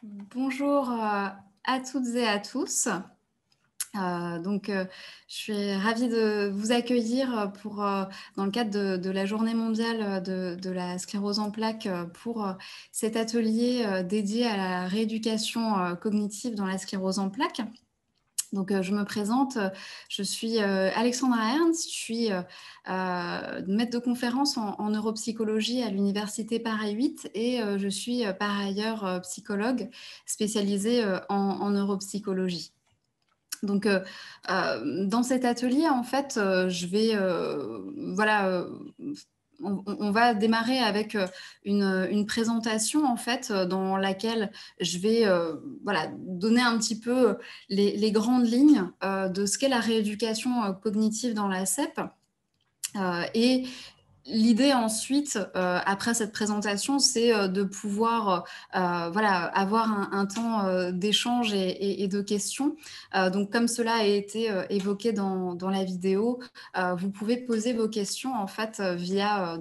Bonjour à toutes et à tous. Je suis ravie de vous accueillir dans le cadre de la journée mondiale de la sclérose en plaques pour cet atelier dédié à la rééducation cognitive dans la sclérose en plaques. Je me présente, je suis Alexandra Ernst, je suis maître de conférence en neuropsychologie à l'université Paris 8 et je suis par ailleurs psychologue spécialisée en neuropsychologie. Donc, dans cet atelier, en fait, je vais, voilà, on va démarrer avec une présentation, en fait, dans laquelle je vais, voilà, donner un petit peu les grandes lignes de ce qu'est la rééducation cognitive dans la CEP. Et l'idée ensuite, après cette présentation, c'est de pouvoir voilà, avoir un temps d'échange et de questions. Donc, comme cela a été évoqué dans la vidéo, vous pouvez poser vos questions en fait via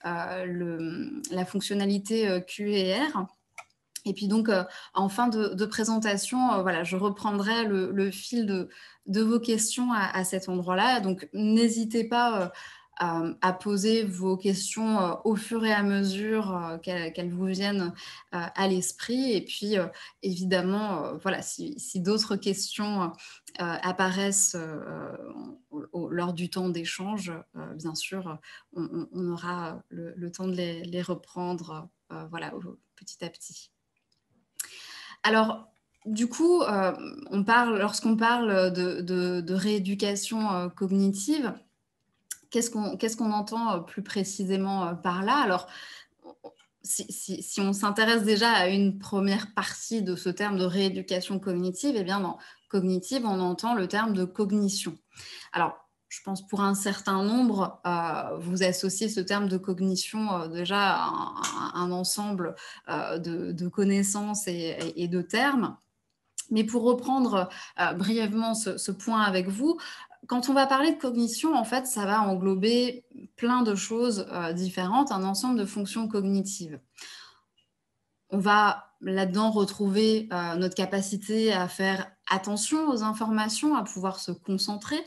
la fonctionnalité Q&R. Et puis donc, en fin de présentation, voilà, je reprendrai le fil de vos questions à cet endroit-là. Donc, n'hésitez pas à poser vos questions au fur et à mesure qu'elles vous viennent à l'esprit. Et puis, évidemment, voilà, si d'autres questions apparaissent lors du temps d'échange, bien sûr, on aura le temps de les reprendre voilà, petit à petit. Alors, du coup, lorsqu'on parle de rééducation cognitive, qu'est-ce qu'on entend plus précisément par là? Alors, si on s'intéresse déjà à une première partie de ce terme de rééducation cognitive, eh bien, dans cognitive, on entend le terme de cognition. Alors, je pense pour un certain nombre, vous associez ce terme de cognition déjà à un ensemble de connaissances et de termes. Mais pour reprendre brièvement ce point avec vous, quand on va parler de cognition, en fait, ça va englober plein de choses différentes, un ensemble de fonctions cognitives. On va là-dedans retrouver notre capacité à faire attention aux informations, à pouvoir se concentrer.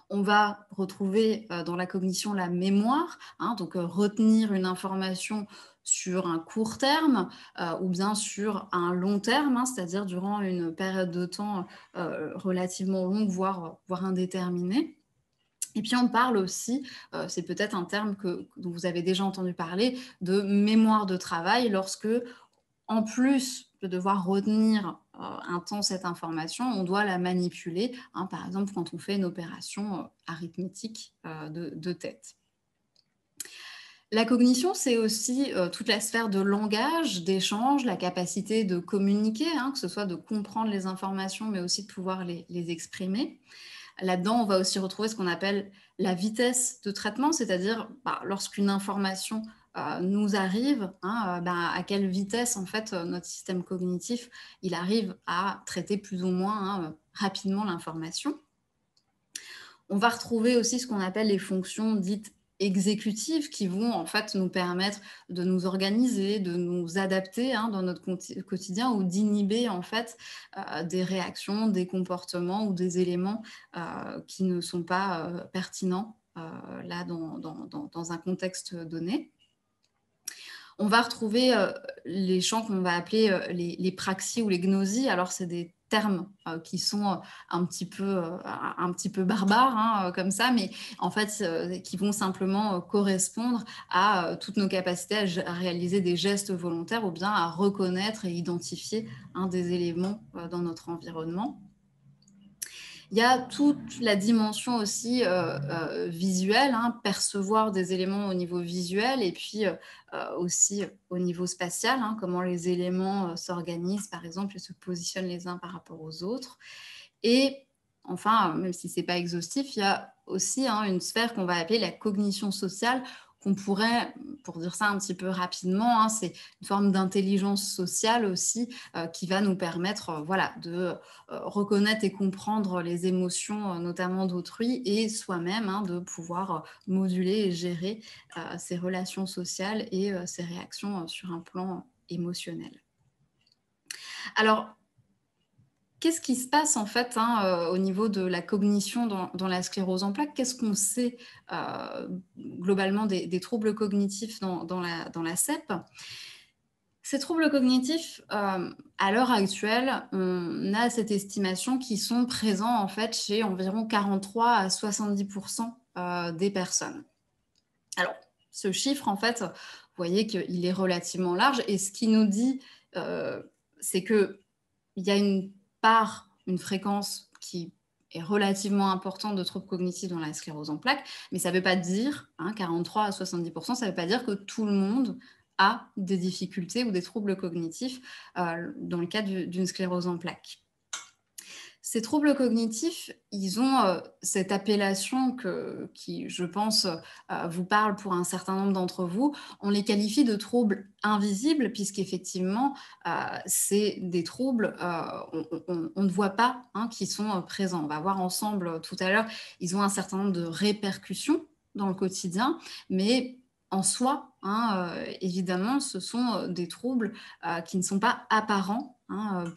On va retrouver dans la cognition la mémoire, hein, donc retenir une information sur un court terme ou bien sur un long terme, hein, c'est-à-dire durant une période de temps relativement longue, voire indéterminée. Et puis on parle aussi, c'est peut-être un terme dont vous avez déjà entendu parler, de mémoire de travail, lorsque, en plus de devoir retenir un temps cette information, on doit la manipuler, hein, par exemple quand on fait une opération arithmétique de tête. La cognition, c'est aussi toute la sphère de langage, d'échange, la capacité de communiquer, hein, que ce soit de comprendre les informations, mais aussi de pouvoir les exprimer. Là-dedans, on va aussi retrouver ce qu'on appelle la vitesse de traitement, c'est-à-dire lorsqu'une information nous arrive, hein, à quelle vitesse en fait notre système cognitif il arrive à traiter plus ou moins rapidement l'information. On va retrouver aussi ce qu'on appelle les fonctions dites exécutives qui vont en fait nous permettre de nous organiser, de nous adapter dans notre quotidien ou d'inhiber en fait des réactions, des comportements ou des éléments qui ne sont pas pertinents là dans un contexte donné. On va retrouver les champs qu'on va appeler les praxies ou les gnosies. Alors, c'est des termes qui sont un petit peu barbares, hein, comme ça, mais en fait, qui vont simplement correspondre à toutes nos capacités à réaliser des gestes volontaires ou bien à reconnaître et identifier des éléments dans notre environnement. Il y a toute la dimension aussi visuelle, hein, percevoir des éléments au niveau visuel et puis aussi au niveau spatial, hein, comment les éléments s'organisent par exemple et se positionnent les uns par rapport aux autres. Et enfin, même si ce n'est pas exhaustif, il y a aussi une sphère qu'on va appeler la cognition sociale, qu'on pourrait, pour dire ça un petit peu rapidement, c'est une forme d'intelligence sociale aussi qui va nous permettre voilà, de reconnaître et comprendre les émotions, notamment d'autrui, et soi-même de pouvoir moduler et gérer ses relations sociales et ses réactions sur un plan émotionnel. Alors, qu'est-ce qui se passe en fait au niveau de la cognition dans la sclérose en plaques? Qu'est-ce qu'on sait globalement des troubles cognitifs dans la CEP? Ces troubles cognitifs, à l'heure actuelle, on a cette estimation qu'ils sont présents en fait chez environ 43 à 70 des personnes. Alors, ce chiffre, en fait, vous voyez qu'il est relativement large et ce qui nous dit, c'est qu'il y a une part, une fréquence qui est relativement importante de troubles cognitifs dans la sclérose en plaques, mais ça ne veut pas dire, 43 à 70 ça ne veut pas dire que tout le monde a des difficultés ou des troubles cognitifs dans le cadre d'une sclérose en plaques. Ces troubles cognitifs, ils ont cette appellation qui, je pense, vous parle pour un certain nombre d'entre vous. On les qualifie de troubles invisibles, puisqu'effectivement, c'est des troubles, on ne voit pas qui sont présents. On va voir ensemble tout à l'heure, ils ont un certain nombre de répercussions dans le quotidien, mais en soi, évidemment, ce sont des troubles qui ne sont pas apparents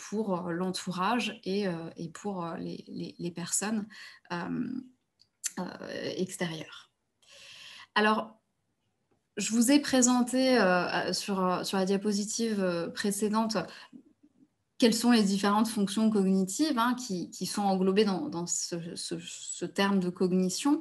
pour l'entourage et pour les personnes extérieures. Alors, je vous ai présenté sur la diapositive précédente quelles sont les différentes fonctions cognitives qui sont englobées dans ce terme de cognition.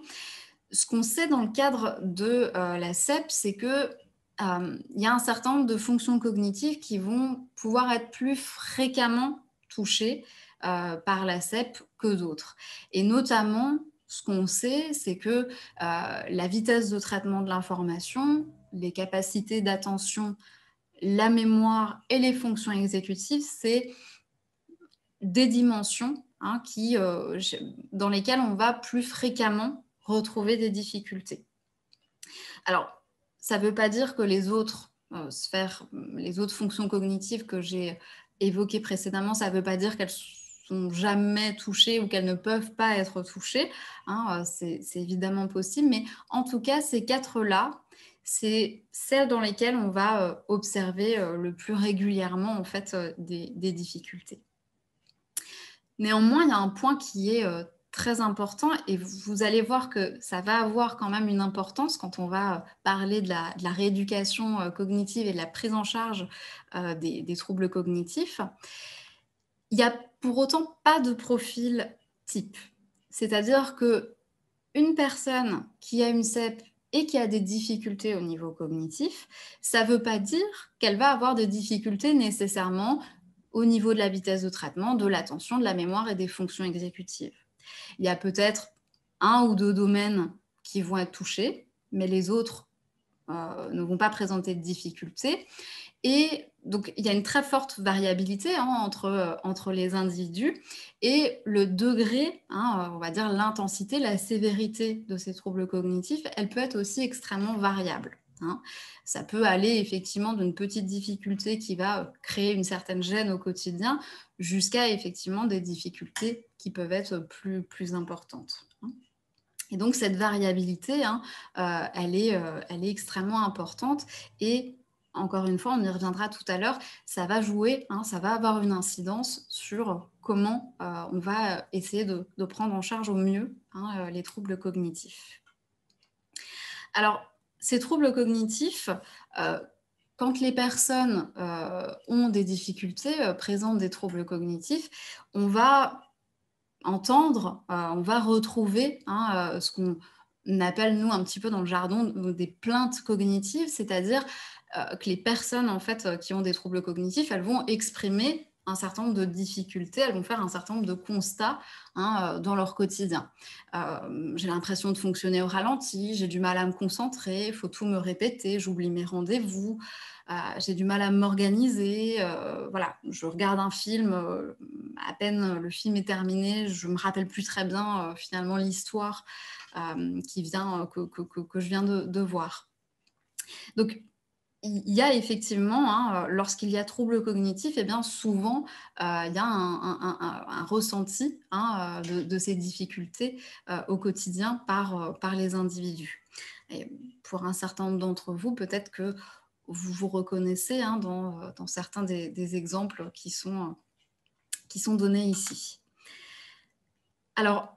Ce qu'on sait dans le cadre de la CEP, c'est que il y a un certain nombre de fonctions cognitives qui vont pouvoir être plus fréquemment touchées par la CEP que d'autres. Et notamment, ce qu'on sait, c'est que la vitesse de traitement de l'information, les capacités d'attention, la mémoire et les fonctions exécutives, c'est des dimensions dans lesquelles on va plus fréquemment retrouver des difficultés. Alors, ça ne veut pas dire que les autres sphères, les autres fonctions cognitives que j'ai évoquées précédemment, ça ne veut pas dire qu'elles sont jamais touchées ou qu'elles ne peuvent pas être touchées. C'est évidemment possible, mais en tout cas, ces quatre-là, c'est celles dans lesquelles on va observer le plus régulièrement en fait, des difficultés. Néanmoins, il y a un point qui est très important et vous allez voir que ça va avoir quand même une importance quand on va parler de la rééducation cognitive et de la prise en charge des troubles cognitifs. Il n'y a pour autant pas de profil type. C'est-à-dire qu'une personne qui a une CEP et qui a des difficultés au niveau cognitif, ça ne veut pas dire qu'elle va avoir des difficultés nécessairement au niveau de la vitesse de traitement, de l'attention, de la mémoire et des fonctions exécutives. Il y a peut-être un ou deux domaines qui vont être touchés, mais les autres ne vont pas présenter de difficultés. Et donc, il y a une très forte variabilité entre les individus et le degré, on va dire l'intensité, la sévérité de ces troubles cognitifs, elle peut être aussi extrêmement variable. Ça peut aller effectivement d'une petite difficulté qui va créer une certaine gêne au quotidien jusqu'à effectivement des difficultés qui peuvent être plus importantes. Et donc cette variabilité, elle est extrêmement importante et encore une fois, on y reviendra tout à l'heure, ça va jouer, ça va avoir une incidence sur comment on va essayer de prendre en charge au mieux les troubles cognitifs. Alors, ces troubles cognitifs, quand les personnes ont des difficultés, présentent des troubles cognitifs, on va entendre, on va retrouver ce qu'on appelle, nous, un petit peu dans le jargon, des plaintes cognitives, c'est-à-dire que les personnes en fait, qui ont des troubles cognitifs, elles vont exprimer un certain nombre de difficultés, elles vont faire un certain nombre de constats dans leur quotidien. J'ai l'impression de fonctionner au ralenti, j'ai du mal à me concentrer, il faut tout me répéter, j'oublie mes rendez-vous, j'ai du mal à m'organiser, voilà, je regarde un film, à peine le film est terminé, je ne me rappelle plus très bien finalement l'histoire que je viens de voir. Donc, il y a effectivement, lorsqu'il y a trouble cognitif, eh bien souvent, il y a un ressenti de ces difficultés au quotidien par les individus. Et pour un certain nombre d'entre vous, peut-être que vous vous reconnaissez dans certains des exemples qui sont donnés ici. Alors,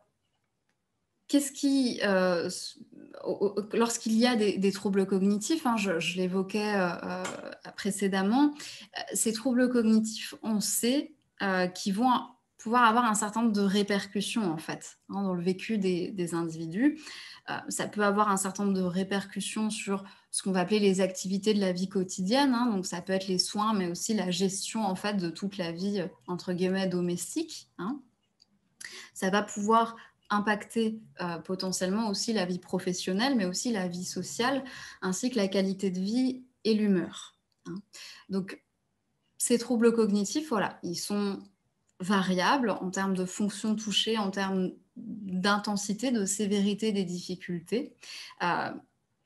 qu'est-ce qui, lorsqu'il y a des troubles cognitifs, je l'évoquais précédemment, ces troubles cognitifs, on sait qu'ils vont pouvoir avoir un certain nombre de répercussions, en fait, dans le vécu des individus. Ça peut avoir un certain nombre de répercussions sur ce qu'on va appeler les activités de la vie quotidienne. Donc, ça peut être les soins, mais aussi la gestion, en fait, de toute la vie, entre guillemets, domestique. Ça va pouvoir impacter potentiellement aussi la vie professionnelle, mais aussi la vie sociale, ainsi que la qualité de vie et l'humeur. Donc, ces troubles cognitifs, voilà, ils sont variables en termes de fonctions touchées, en termes d'intensité, de sévérité des difficultés.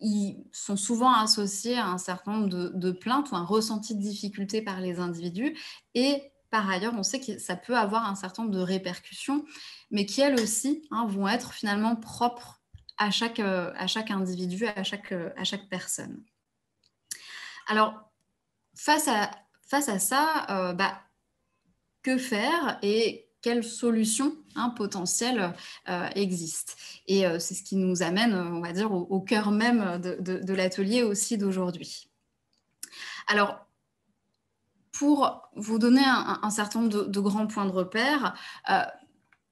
Ils sont souvent associés à un certain nombre de plaintes ou un ressenti de difficulté par les individus. Et par ailleurs, on sait que ça peut avoir un certain nombre de répercussions, mais qui, elles aussi, vont être finalement propres à chaque individu, à chaque personne. Alors, face à ça, que faire et quelles solutions potentielles existent. Et c'est ce qui nous amène, on va dire, au cœur même de l'atelier aussi d'aujourd'hui. Alors, pour vous donner un certain nombre de grands points de repère,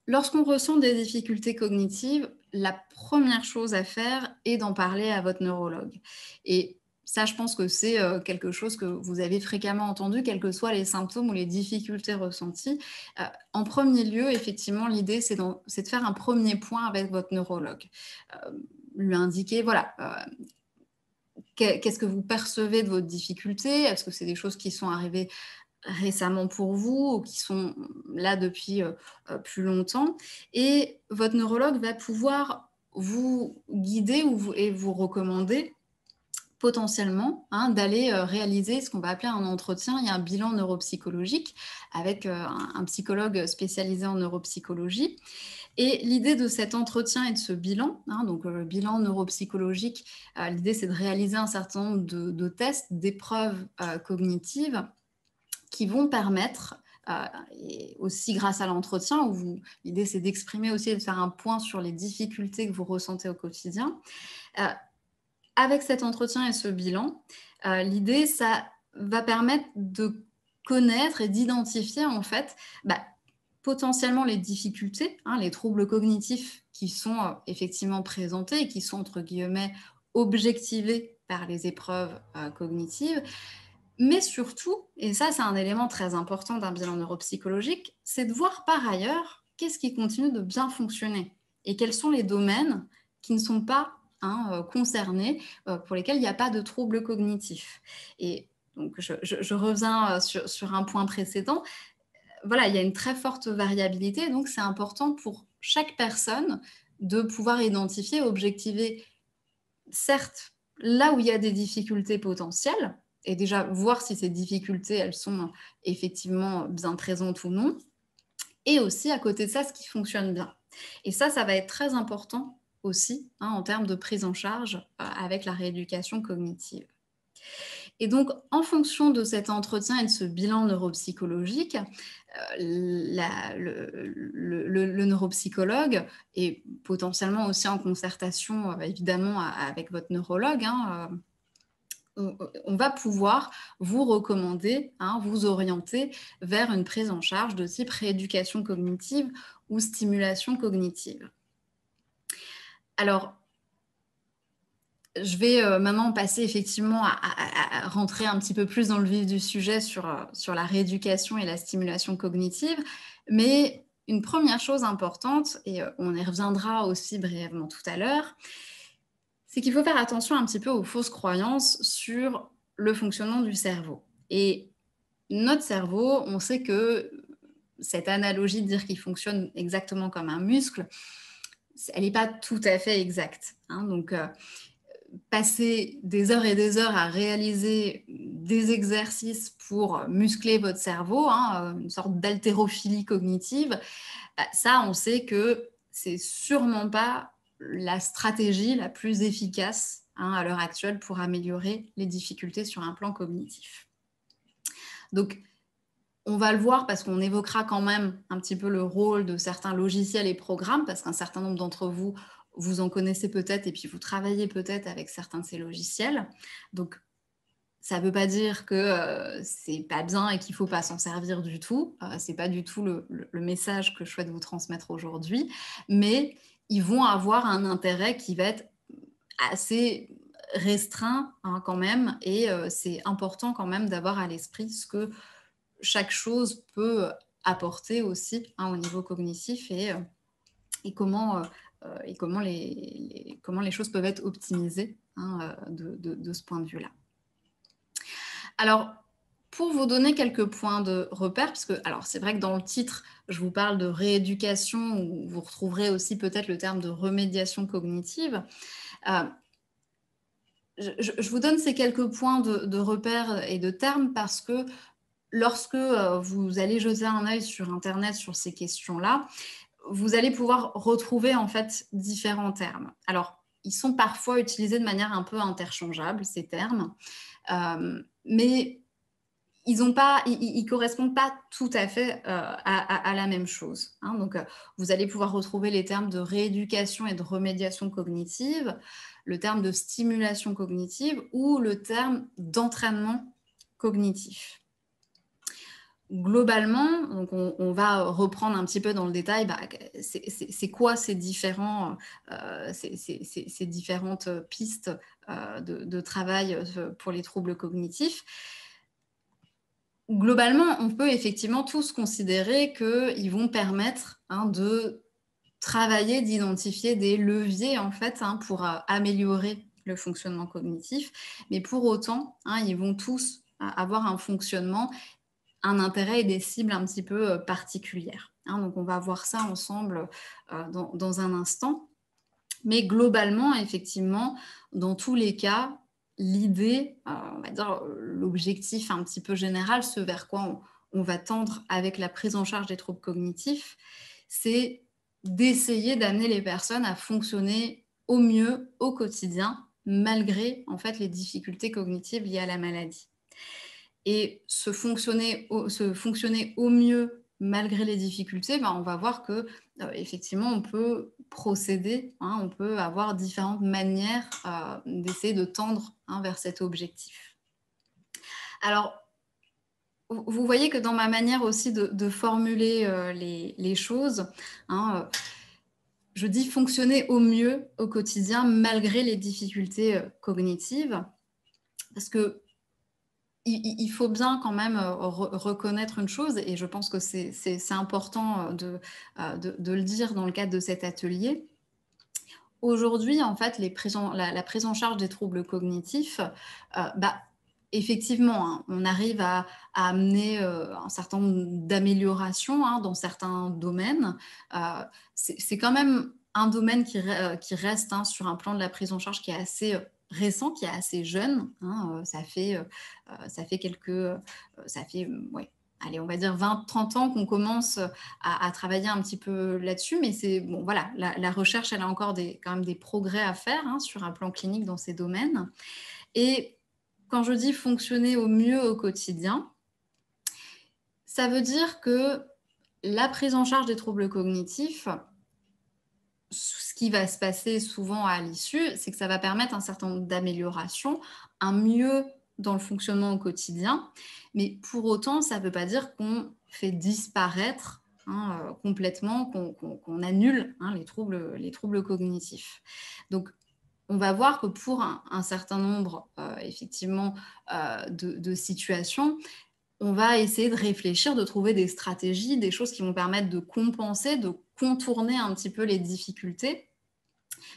lorsqu'on ressent des difficultés cognitives, la première chose à faire est d'en parler à votre neurologue. Et ça, je pense que c'est quelque chose que vous avez fréquemment entendu, quels que soient les symptômes ou les difficultés ressenties. En premier lieu, effectivement, l'idée, c'est de faire un premier point avec votre neurologue. Lui indiquer, voilà, qu'est-ce que vous percevez de votre difficulté? Est-ce que c'est des choses qui sont arrivées récemment pour vous ou qui sont là depuis plus longtemps? Et votre neurologue va pouvoir vous guider et vous recommander potentiellement d'aller réaliser ce qu'on va appeler un entretien et un bilan neuropsychologique avec un psychologue spécialisé en neuropsychologie. Et l'idée de cet entretien et de ce bilan, donc le bilan neuropsychologique, l'idée c'est de réaliser un certain nombre de tests, d'épreuves cognitives qui vont permettre, et aussi grâce à l'entretien, où l'idée c'est d'exprimer aussi et de faire un point sur les difficultés que vous ressentez au quotidien. Avec cet entretien et ce bilan, l'idée, ça va permettre de connaître et d'identifier en fait potentiellement les difficultés, les troubles cognitifs qui sont effectivement présentés et qui sont entre guillemets objectivés par les épreuves cognitives. Mais surtout, et ça c'est un élément très important d'un bilan neuropsychologique, c'est de voir par ailleurs qu'est-ce qui continue de bien fonctionner et quels sont les domaines qui ne sont pas concernés, pour lesquels il n'y a pas de troubles cognitifs. Et donc je reviens sur un point précédent. Voilà, il y a une très forte variabilité, donc c'est important pour chaque personne de pouvoir identifier, objectiver, certes, là où il y a des difficultés potentielles, et déjà voir si ces difficultés, elles sont effectivement bien présentes ou non, et aussi à côté de ça, ce qui fonctionne bien. Et ça va être très important aussi en termes de prise en charge avec la rééducation cognitive. Et donc, en fonction de cet entretien et de ce bilan neuropsychologique, le neuropsychologue, et potentiellement aussi en concertation évidemment avec votre neurologue, on va pouvoir vous recommander, vous orienter vers une prise en charge de type rééducation cognitive ou stimulation cognitive. Alors, je vais maintenant passer effectivement à rentrer un petit peu plus dans le vif du sujet sur la rééducation et la stimulation cognitive. Mais une première chose importante, et on y reviendra aussi brièvement tout à l'heure, c'est qu'il faut faire attention un petit peu aux fausses croyances sur le fonctionnement du cerveau. Et notre cerveau, on sait que cette analogie de dire qu'il fonctionne exactement comme un muscle, elle n'est pas tout à fait exacte. Donc, passer des heures et des heures à réaliser des exercices pour muscler votre cerveau, une sorte d'haltérophilie cognitive, ça, on sait que c'est sûrement pas la stratégie la plus efficace à l'heure actuelle pour améliorer les difficultés sur un plan cognitif. Donc, on va le voir parce qu'on évoquera quand même un petit peu le rôle de certains logiciels et programmes, parce qu'un certain nombre d'entre vous, vous en connaissez peut-être et puis vous travaillez peut-être avec certains de ces logiciels. Donc, ça ne veut pas dire que c'est pas bien et qu'il ne faut pas s'en servir du tout. Ce n'est pas du tout le message que je souhaite vous transmettre aujourd'hui, mais ils vont avoir un intérêt qui va être assez restreint quand même, et c'est important quand même d'avoir à l'esprit ce que chaque chose peut apporter aussi au niveau cognitif, et comment les choses peuvent être optimisées de ce point de vue-là. Alors, pour vous donner quelques points de repère, parce que alors c'est vrai que dans le titre, je vous parle de rééducation, où vous retrouverez aussi peut-être le terme de remédiation cognitive. Je vous donne ces quelques points de repère et de termes parce que lorsque vous allez jeter un œil sur Internet sur ces questions-là, vous allez pouvoir retrouver en fait différents termes. Alors, ils sont parfois utilisés de manière un peu interchangeable, ces termes, mais ils ne correspondent pas tout à fait à la même chose. Donc, vous allez pouvoir retrouver les termes de rééducation et de remédiation cognitive, le terme de stimulation cognitive ou le terme d'entraînement cognitif. Globalement, donc on va reprendre un petit peu dans le détail, c'est quoi ces différentes pistes de travail pour les troubles cognitifs. Globalement, on peut effectivement tous considérer qu'ils vont permettre de travailler, d'identifier des leviers en fait pour améliorer le fonctionnement cognitif, mais pour autant, ils vont tous avoir un fonctionnement, un intérêt et des cibles un petit peu particulières. Donc on va voir ça ensemble dans un instant. Mais globalement, effectivement, dans tous les cas, l'idée, on va dire l'objectif un petit peu général, ce vers quoi on va tendre avec la prise en charge des troubles cognitifs, c'est d'essayer d'amener les personnes à fonctionner au mieux au quotidien, malgré en fait les difficultés cognitives liées à la maladie. Et se fonctionner au mieux malgré les difficultés, on va voir que effectivement on peut procéder, on peut avoir différentes manières d'essayer de tendre vers cet objectif. Alors, vous voyez que dans ma manière aussi de formuler les choses, je dis fonctionner au mieux au quotidien malgré les difficultés cognitives, parce que il faut bien quand même reconnaître une chose, et je pense que c'est important de le dire dans le cadre de cet atelier. Aujourd'hui, en fait, la prise en charge des troubles cognitifs, effectivement, on arrive à amener un certain nombre d'améliorations dans certains domaines. C'est quand même un domaine qui reste sur un plan de la prise en charge qui est assez récent, qui est assez jeune. Ça fait allez, on va dire 20-30 ans qu'on commence à travailler un petit peu là-dessus, mais c'est bon, voilà, la recherche, elle a encore quand même des progrès à faire sur un plan clinique dans ces domaines. Et quand je dis fonctionner au mieux au quotidien, ça veut dire que la prise en charge des troubles cognitifs, ce qui va se passer souvent à l'issue, c'est que ça va permettre un certain nombre d'améliorations, un mieux dans le fonctionnement au quotidien. Mais pour autant, ça ne veut pas dire qu'on fait disparaître complètement, qu'on annule les troubles cognitifs. Donc, on va voir que pour un certain nombre, effectivement, de situations, on va essayer de réfléchir, de trouver des stratégies, des choses qui vont permettre de compenser, de contourner un petit peu les difficultés.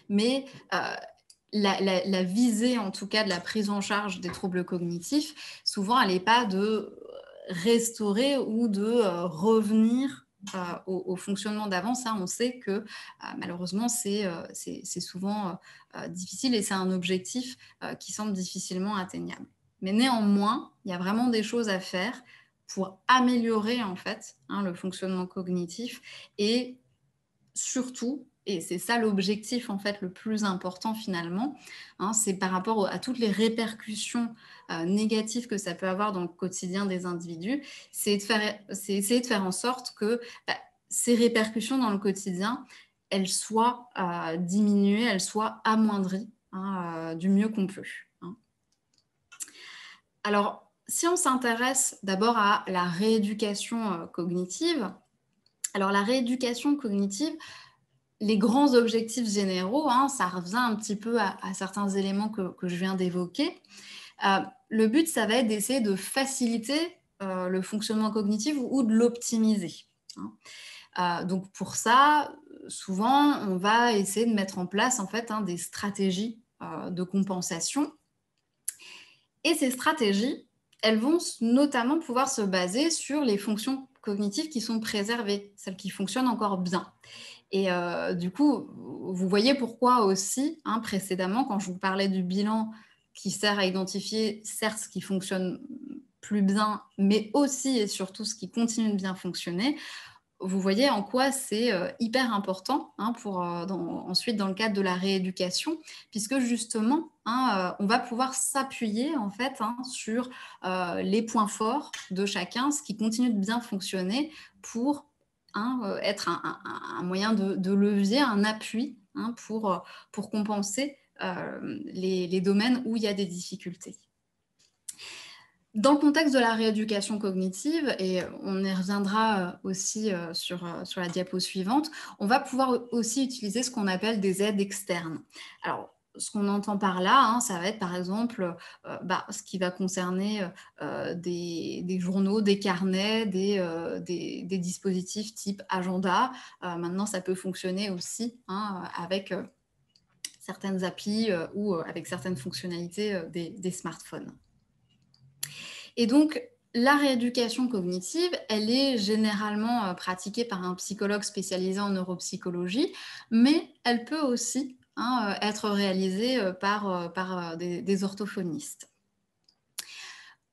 Mais la visée, en tout cas, de la prise en charge des troubles cognitifs, souvent, elle n'est pas de restaurer ou de revenir au fonctionnement d'avant. Ça, on sait que malheureusement, c'est souvent difficile, et c'est un objectif qui semble difficilement atteignable. Mais néanmoins, il y a vraiment des choses à faire pour améliorer en fait le fonctionnement cognitif, et surtout et c'est ça l'objectif en fait le plus important finalement, hein, c'est par rapport à toutes les répercussions négatives que ça peut avoir dans le quotidien des individus, c'est essayer de faire en sorte que bah, ces répercussions dans le quotidien, elles soient diminuées, elles soient amoindries, hein, du mieux qu'on peut, hein. Alors, si on s'intéresse d'abord à la rééducation cognitive, alors la rééducation cognitive, les grands objectifs généraux, hein, ça revient un petit peu à certains éléments que je viens d'évoquer. Le but, ça va être d'essayer de faciliter le fonctionnement cognitif ou de l'optimiser, hein. Donc pour ça, souvent, on va essayer de mettre en place en fait, hein, des stratégies de compensation. Et ces stratégies, elles vont notamment pouvoir se baser sur les fonctions cognitives qui sont préservées, celles qui fonctionnent encore bien. Et du coup, vous voyez pourquoi aussi, hein, précédemment, quand je vous parlais du bilan qui sert à identifier, certes, ce qui fonctionne plus bien, mais aussi et surtout ce qui continue de bien fonctionner, vous voyez en quoi c'est hyper important, hein, ensuite dans le cadre de la rééducation, puisque justement, hein, on va pouvoir s'appuyer en fait, hein, sur les points forts de chacun, ce qui continue de bien fonctionner pour, hein, être un moyen de levier, un appui, hein, pour compenser les domaines où il y a des difficultés. Dans le contexte de la rééducation cognitive, et on y reviendra aussi sur la diapo suivante, on va pouvoir aussi utiliser ce qu'on appelle des aides externes. Alors, ce qu'on entend par là, hein, ça va être par exemple ce qui va concerner des journaux, des carnets, des dispositifs type agenda. Maintenant, ça peut fonctionner aussi, hein, avec certaines applis ou avec certaines fonctionnalités des smartphones. Et donc, la rééducation cognitive, elle est généralement pratiquée par un psychologue spécialisé en neuropsychologie, mais elle peut aussi, hein, être réalisée par des orthophonistes.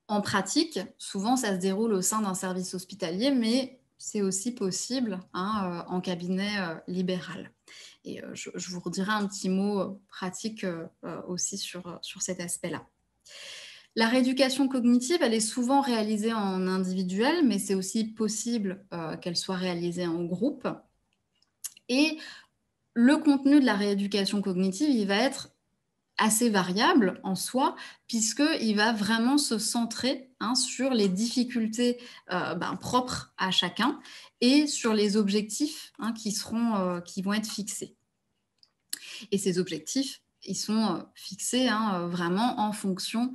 En pratique, souvent, ça se déroule au sein d'un service hospitalier, mais c'est aussi possible, hein, en cabinet libéral. Et je vous redirai un petit mot pratique aussi sur cet aspect-là. La rééducation cognitive, elle est souvent réalisée en individuel, mais c'est aussi possible qu'elle soit réalisée en groupe. Et le contenu de la rééducation cognitive, il va être assez variable en soi, puisqu'il va vraiment se centrer, hein, sur les difficultés propres à chacun et sur les objectifs, hein, qui vont être fixés. Et ces objectifs, ils sont fixés, hein, vraiment en fonction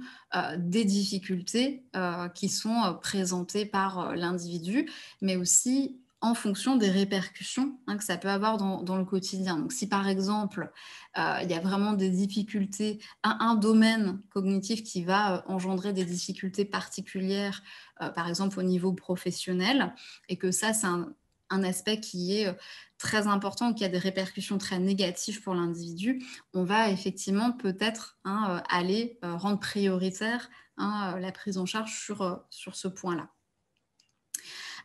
des difficultés qui sont présentées par l'individu, mais aussi en fonction des répercussions, hein, que ça peut avoir dans le quotidien. Donc si par exemple, il y a vraiment des difficultés, un domaine cognitif qui va engendrer des difficultés particulières, par exemple au niveau professionnel, et que ça, c'est un aspect qui est très important, qui a des répercussions très négatives pour l'individu, on va effectivement peut-être, hein, aller rendre prioritaire, hein, la prise en charge sur ce point-là.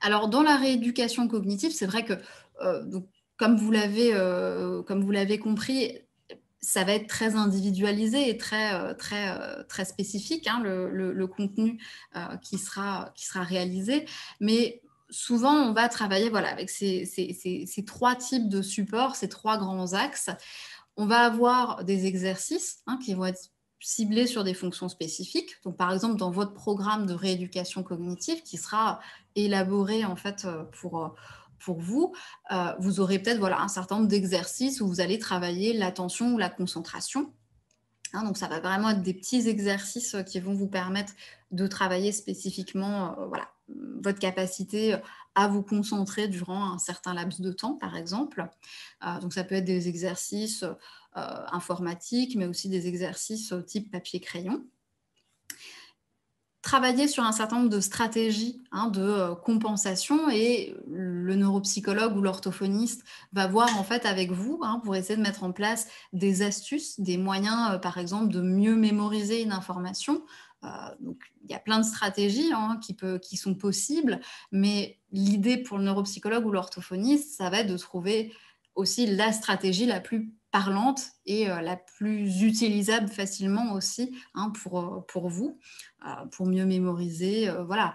Alors, dans la rééducation cognitive, c'est vrai que, donc, comme vous l'avez compris, ça va être très individualisé et très spécifique, hein, le contenu qui sera réalisé. Mais souvent, on va travailler voilà, avec ces trois types de supports, ces trois grands axes. On va avoir des exercices, hein, qui vont être ciblés sur des fonctions spécifiques. Donc, par exemple, dans votre programme de rééducation cognitive qui sera élaboré en fait pour vous, vous aurez peut-être voilà, un certain nombre d'exercices où vous allez travailler l'attention ou la concentration. Hein, donc, ça va vraiment être des petits exercices qui vont vous permettre de travailler spécifiquement voilà, votre capacité à vous concentrer durant un certain laps de temps, par exemple. Donc, ça peut être des exercices informatiques, mais aussi des exercices type papier-crayon. Travailler sur un certain nombre de stratégies, hein, de compensation, et le neuropsychologue ou l'orthophoniste va voir en fait avec vous, hein, pour essayer de mettre en place des astuces, des moyens par exemple de mieux mémoriser une information. Donc il y a plein de stratégies, hein, qui sont possibles, mais l'idée pour le neuropsychologue ou l'orthophoniste, ça va être de trouver aussi la stratégie la plus parlante et la plus utilisable facilement aussi, hein, pour vous, pour mieux mémoriser. Voilà,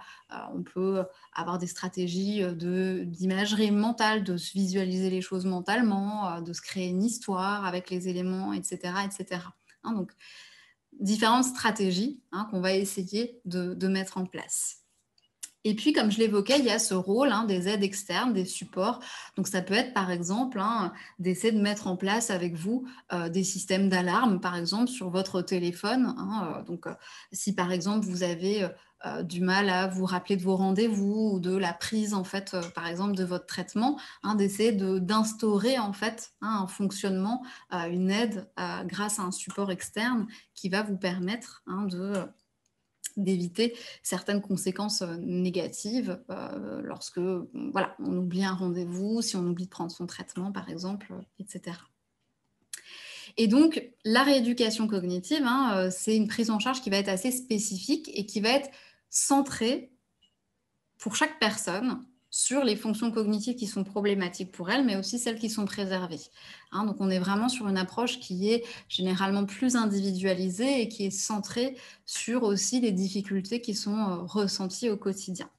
on peut avoir des stratégies d'imagerie mentale, de se visualiser les choses mentalement, de se créer une histoire avec les éléments, etc. etc. Hein, donc, différentes stratégies, hein, qu'on va essayer de mettre en place. Et puis, comme je l'évoquais, il y a ce rôle, hein, des aides externes, des supports. Donc, ça peut être, par exemple, hein, d'essayer de mettre en place avec vous des systèmes d'alarme, par exemple, sur votre téléphone. Hein, donc, si, par exemple, vous avez du mal à vous rappeler de vos rendez-vous ou de la prise, en fait, par exemple, de votre traitement, hein, d'essayer d'instaurer, en fait, hein, un fonctionnement, une aide grâce à un support externe qui va vous permettre, hein, d'éviter certaines conséquences négatives lorsque voilà, on oublie un rendez-vous, si on oublie de prendre son traitement, par exemple, etc. Et donc, la rééducation cognitive, hein, c'est une prise en charge qui va être assez spécifique et qui va être centrée pour chaque personne sur les fonctions cognitives qui sont problématiques pour elle, mais aussi celles qui sont préservées. Hein, donc, on est vraiment sur une approche qui est généralement plus individualisée et qui est centrée sur aussi les difficultés qui sont ressenties au quotidien.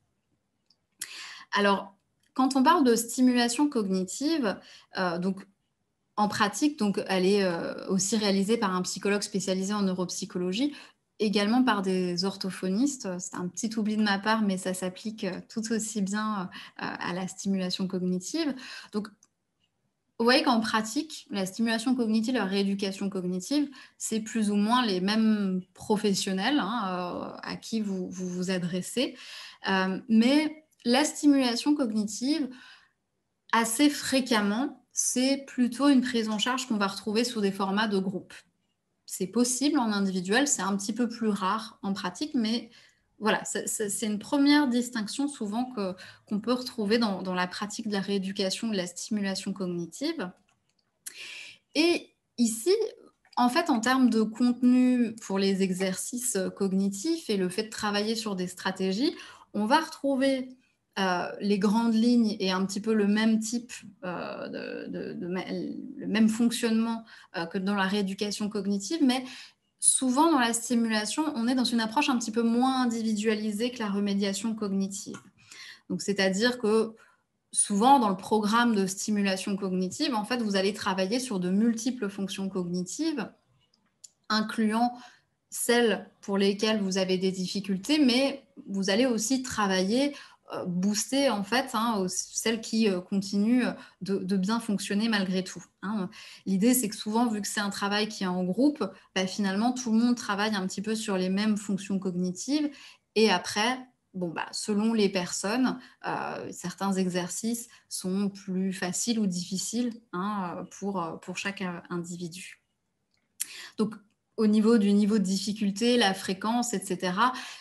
Alors, quand on parle de stimulation cognitive, donc en pratique, donc, elle est aussi réalisée par un psychologue spécialisé en neuropsychologie, également par des orthophonistes. C'est un petit oubli de ma part, mais ça s'applique tout aussi bien à la stimulation cognitive. Donc, vous voyez qu'en pratique, la stimulation cognitive, la rééducation cognitive, c'est plus ou moins les mêmes professionnels, hein, à qui vous vous adressez. Mais la stimulation cognitive, assez fréquemment, c'est plutôt une prise en charge qu'on va retrouver sous des formats de groupe. C'est possible en individuel, c'est un petit peu plus rare en pratique, mais voilà, c'est une première distinction souvent qu'on peut retrouver dans la pratique de la rééducation, de la stimulation cognitive. Et ici, en fait, en termes de contenu pour les exercices cognitifs et le fait de travailler sur des stratégies, on va retrouver les grandes lignes et un petit peu le même type, le même fonctionnement que dans la rééducation cognitive, mais souvent dans la stimulation, on est dans une approche un petit peu moins individualisée que la remédiation cognitive. Donc, c'est-à-dire que souvent, dans le programme de stimulation cognitive, en fait, vous allez travailler sur de multiples fonctions cognitives, incluant celles pour lesquelles vous avez des difficultés, mais vous allez aussi travailler, booster en fait, hein, celles qui continuent de bien fonctionner malgré tout. Hein. L'idée, c'est que souvent, vu que c'est un travail qui est en groupe, bah, finalement, tout le monde travaille un petit peu sur les mêmes fonctions cognitives. Et après, bon, bah, selon les personnes, certains exercices sont plus faciles ou difficiles, hein, pour chaque individu. Donc, au niveau du niveau de difficulté, la fréquence, etc.,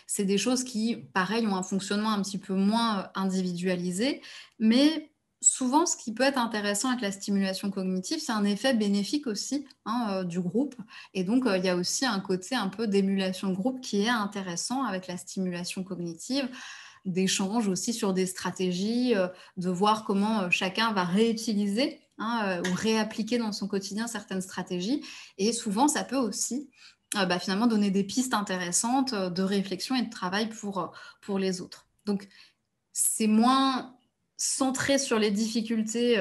c'est des choses qui, pareil, ont un fonctionnement un petit peu moins individualisé. Mais souvent, ce qui peut être intéressant avec la stimulation cognitive, c'est un effet bénéfique aussi, hein, du groupe. Et donc, il y a aussi un côté un peu d'émulation de groupe qui est intéressant avec la stimulation cognitive, d'échange aussi sur des stratégies, de voir comment chacun va réutiliser, hein, ou réappliquer dans son quotidien certaines stratégies. Et souvent, ça peut aussi bah, finalement donner des pistes intéressantes de réflexion et de travail pour les autres. Donc, c'est moins centré sur les difficultés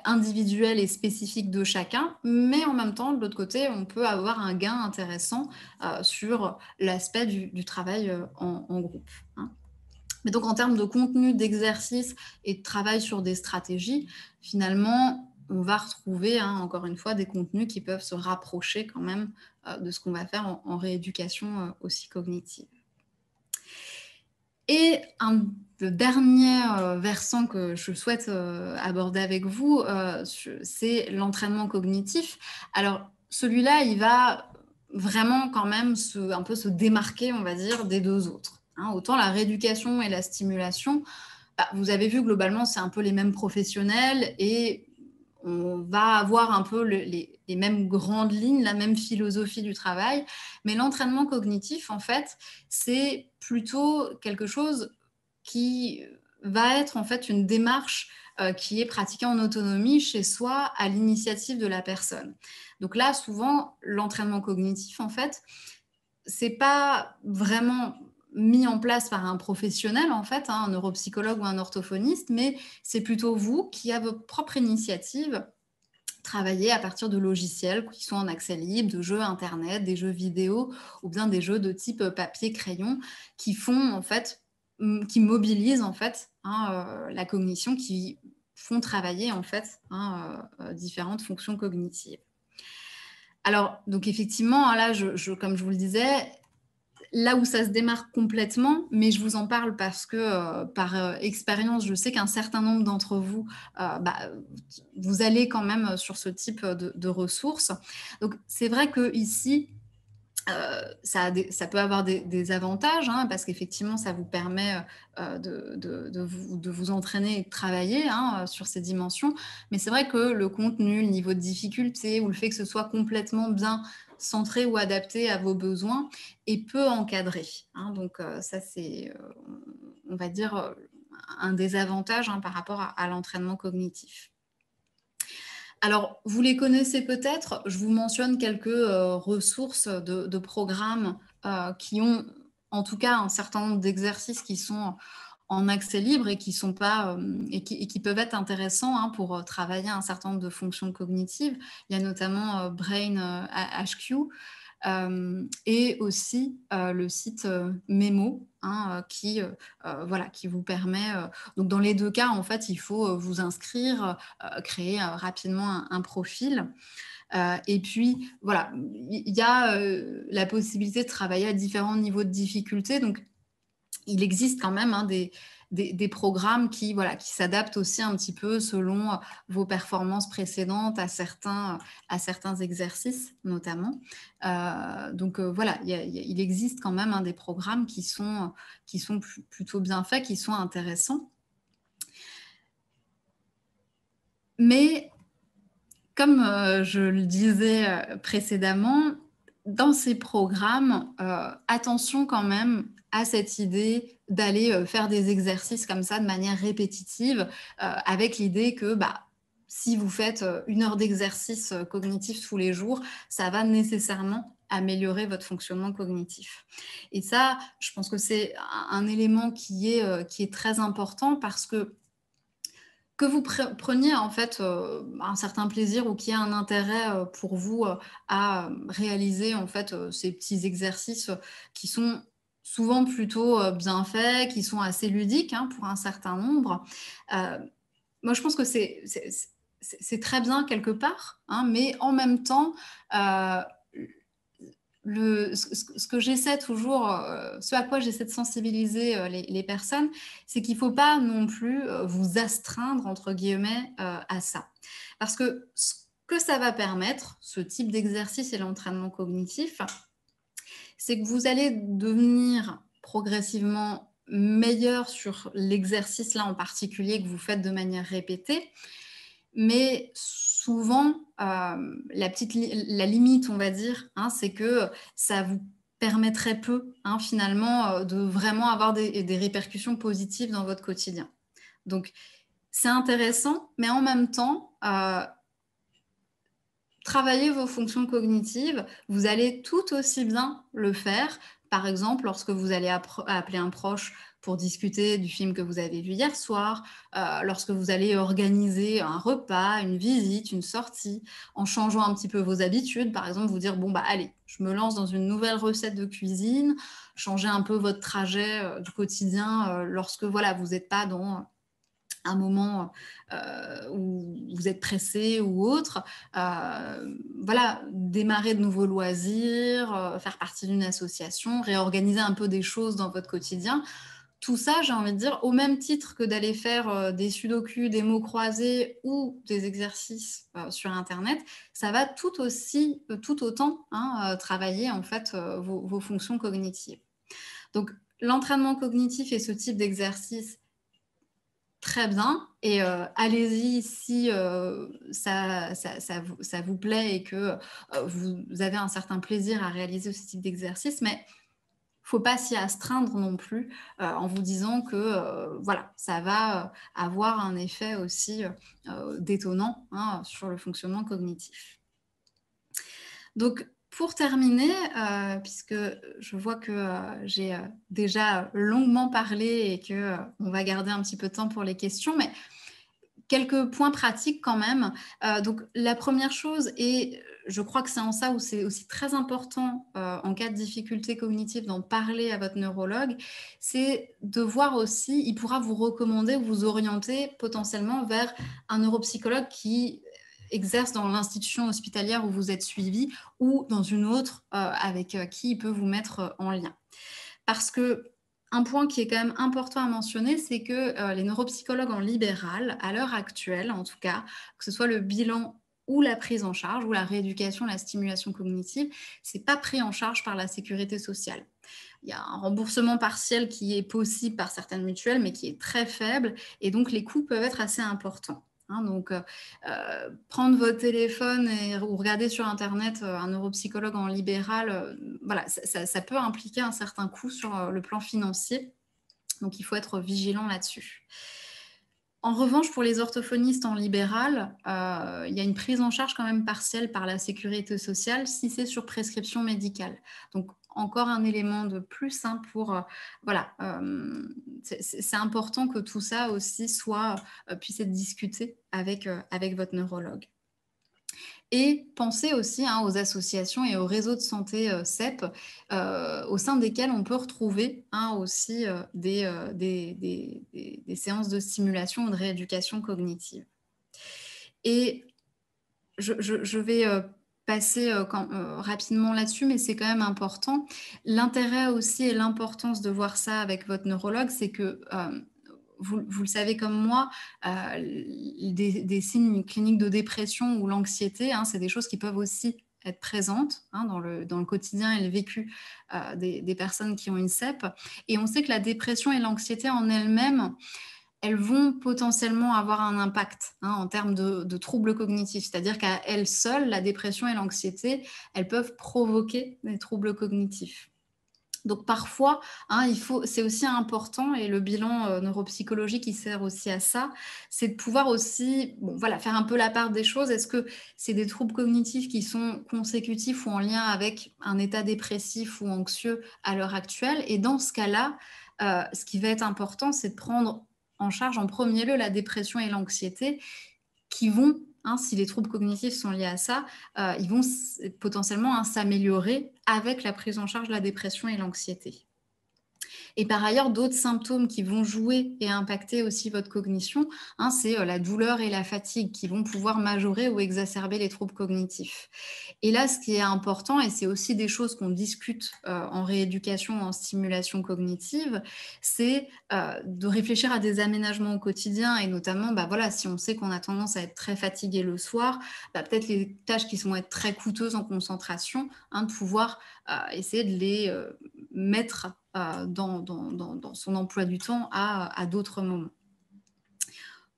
individuelles et spécifiques de chacun, mais en même temps, de l'autre côté, on peut avoir un gain intéressant sur l'aspect du travail en groupe. Hein. Mais donc, en termes de contenu, d'exercice et de travail sur des stratégies, finalement, on va retrouver, hein, encore une fois, des contenus qui peuvent se rapprocher quand même de ce qu'on va faire en rééducation aussi cognitive. Et le dernier versant que je souhaite aborder avec vous, c'est l'entraînement cognitif. Alors, celui-là, il va vraiment quand même un peu se démarquer, on va dire, des deux autres. Hein. Autant la rééducation et la stimulation, bah, vous avez vu globalement, c'est un peu les mêmes professionnels et on va avoir un peu les mêmes grandes lignes, la même philosophie du travail. Mais l'entraînement cognitif, en fait, c'est plutôt quelque chose qui va être en fait une démarche qui est pratiqué en autonomie chez soi à l'initiative de la personne. Donc là, souvent, l'entraînement cognitif, en fait, c'est pas vraiment mis en place par un professionnel, en fait, hein, un neuropsychologue ou un orthophoniste, mais c'est plutôt vous qui, à votre propre initiative, travaillez à partir de logiciels qui sont en accès libre, de jeux internet, des jeux vidéo ou bien des jeux de type papier, crayon, qui font en fait, qui mobilisent en fait, hein, la cognition, qui font travailler en fait, hein, différentes fonctions cognitives. Alors, donc effectivement, hein, là, comme je vous le disais, là où ça se démarque complètement, mais je vous en parle parce que par expérience, je sais qu'un certain nombre d'entre vous, bah, vous allez quand même sur ce type de ressources. Donc c'est vrai que ici, ça peut avoir des avantages, hein, parce qu'effectivement, ça vous permet de vous entraîner et de travailler, hein, sur ces dimensions. Mais c'est vrai que le contenu, le niveau de difficulté ou le fait que ce soit complètement bien centré ou adapté à vos besoins est peu encadré, hein. Donc ça, c'est, on va dire, un des avantages, hein, par rapport à l'entraînement cognitif. Alors, vous les connaissez peut-être, je vous mentionne quelques ressources de programmes qui ont en tout cas un certain nombre d'exercices qui sont en accès libre et qui sont pas, et qui peuvent être intéressants, hein, pour travailler un certain nombre de fonctions cognitives. Il y a notamment Brain HQ, et aussi le site Memo, hein, voilà, qui vous permet. Donc dans les deux cas, en fait, il faut vous inscrire, créer rapidement un profil. Et puis voilà, il y a la possibilité de travailler à différents niveaux de difficulté. Donc il existe quand même, hein, des programmes qui, voilà, qui s'adaptent aussi un petit peu selon vos performances précédentes à certains exercices notamment. Donc voilà, il existe quand même, hein, des programmes qui sont plutôt bien faits, qui sont intéressants. Mais comme je le disais précédemment, dans ces programmes, attention quand même à cette idée d'aller faire des exercices comme ça de manière répétitive, avec l'idée que bah, si vous faites 1 heure d'exercice cognitif tous les jours, ça va nécessairement améliorer votre fonctionnement cognitif. Et ça, je pense que c'est un élément qui est très important parce que vous preniez en fait un certain plaisir ou qu'il y ait un intérêt pour vous à réaliser en fait ces petits exercices qui sont souvent plutôt bien faits, qui sont assez ludiques, hein, pour un certain nombre. Euh, Moi, je pense que c'est très bien quelque part, hein, mais en même temps, euh, ce que j'essaie toujours, ce à quoi j'essaie de sensibiliser les personnes, c'est qu'il ne faut pas non plus vous astreindre, entre guillemets, à ça. Parce que ce que ça va permettre, ce type d'exercice et l'entraînement cognitif, c'est que vous allez devenir progressivement meilleur sur l'exercice là en particulier que vous faites de manière répétée, mais souvent, la limite, on va dire, hein, c'est que ça vous permettrait peu, hein, finalement, de vraiment avoir des répercussions positives dans votre quotidien. Donc, c'est intéressant, mais en même temps, travailler vos fonctions cognitives, vous allez tout aussi bien le faire, par exemple, lorsque vous allez appeler un proche pour discuter du film que vous avez vu hier soir, lorsque vous allez organiser un repas, une visite, une sortie, en changeant un petit peu vos habitudes. Par exemple, vous dire, bon, bah allez, je me lance dans une nouvelle recette de cuisine, changer un peu votre trajet du quotidien lorsque voilà, vous n'êtes pas dans un moment où vous êtes pressé ou autre, voilà, démarrer de nouveaux loisirs, faire partie d'une association, réorganiser un peu des choses dans votre quotidien. Tout ça, j'ai envie de dire, au même titre que d'aller faire des sudoku, des mots croisés ou des exercices sur Internet, ça va tout aussi, tout autant, hein, travailler en fait vos fonctions cognitives. Donc, l'entraînement cognitif et ce type d'exercice, très bien, et allez-y si ça vous plaît et que vous avez un certain plaisir à réaliser ce type d'exercice, mais faut pas s'y astreindre non plus, en vous disant que, voilà, ça va, avoir un effet aussi, détonnant, hein, sur le fonctionnement cognitif. Donc pour terminer, puisque je vois que, j'ai, déjà longuement parlé et que, on va garder un petit peu de temps pour les questions, mais quelques points pratiques quand même. Donc la première chose et je crois que c'est en ça où c'est aussi très important, en cas de difficulté cognitive d'en parler à votre neurologue, c'est de voir aussi il pourra vous recommander ou vous orienter potentiellement vers un neuropsychologue qui exerce dans l'institution hospitalière où vous êtes suivi ou dans une autre, avec, qui il peut vous mettre, en lien. Parce que un point qui est quand même important à mentionner, c'est que, les neuropsychologues en libéral, à l'heure actuelle en tout cas, que ce soit le bilan ou la prise en charge ou la rééducation, la stimulation cognitive, c'est pas pris en charge par la sécurité sociale. Il y a un remboursement partiel qui est possible par certaines mutuelles, mais qui est très faible et donc les coûts peuvent être assez importants, hein. Donc, prendre votre téléphone ou regarder sur internet, un neuropsychologue en libéral, voilà, ça peut impliquer un certain coût sur, le plan financier, donc il faut être vigilant là-dessus. En revanche, pour les orthophonistes en libéral, il y a une prise en charge quand même partielle par la sécurité sociale si c'est sur prescription médicale. Donc encore un élément de plus, hein, pour, voilà, c'est important que tout ça aussi soit, puisse être discuté avec votre neurologue. Et pensez aussi, hein, aux associations et aux réseaux de santé, CEP, au sein desquels on peut retrouver, hein, aussi, des séances de stimulation ou de rééducation cognitive. Et je vais, passer, rapidement là-dessus, mais c'est quand même important. L'intérêt aussi et l'importance de voir ça avec votre neurologue, c'est que, vous le savez comme moi, des signes cliniques de dépression ou l'anxiété, hein, c'est des choses qui peuvent aussi être présentes, hein, dans le quotidien et le vécu, des personnes qui ont une CEP. Et on sait que la dépression et l'anxiété en elles-mêmes, elles vont potentiellement avoir un impact, hein, en termes de troubles cognitifs. C'est-à-dire qu'à elles seules, la dépression et l'anxiété, elles peuvent provoquer des troubles cognitifs. Donc parfois, hein, c'est aussi important et le bilan, neuropsychologique, il sert aussi à ça, c'est de pouvoir aussi, bon voilà, faire un peu la part des choses. Est-ce que c'est des troubles cognitifs qui sont consécutifs ou en lien avec un état dépressif ou anxieux à l'heure actuelle? Et dans ce cas-là, ce qui va être important, c'est de prendre en charge en premier lieu la dépression et l'anxiété qui vont, hein, si les troubles cognitifs sont liés à ça, ils vont potentiellement, hein, s'améliorer avec la prise en charge de la dépression et l'anxiété. Et par ailleurs, d'autres symptômes qui vont jouer et impacter aussi votre cognition, hein, c'est la douleur et la fatigue qui vont pouvoir majorer ou exacerber les troubles cognitifs. Et là, ce qui est important, et c'est aussi des choses qu'on discute en rééducation, en stimulation cognitive, c'est de réfléchir à des aménagements au quotidien et notamment, bah, voilà, si on sait qu'on a tendance à être très fatigué le soir, bah, peut-être les tâches qui vont être très coûteuses en concentration, hein, de pouvoir essayer de les mettre dans son emploi du temps à d'autres moments.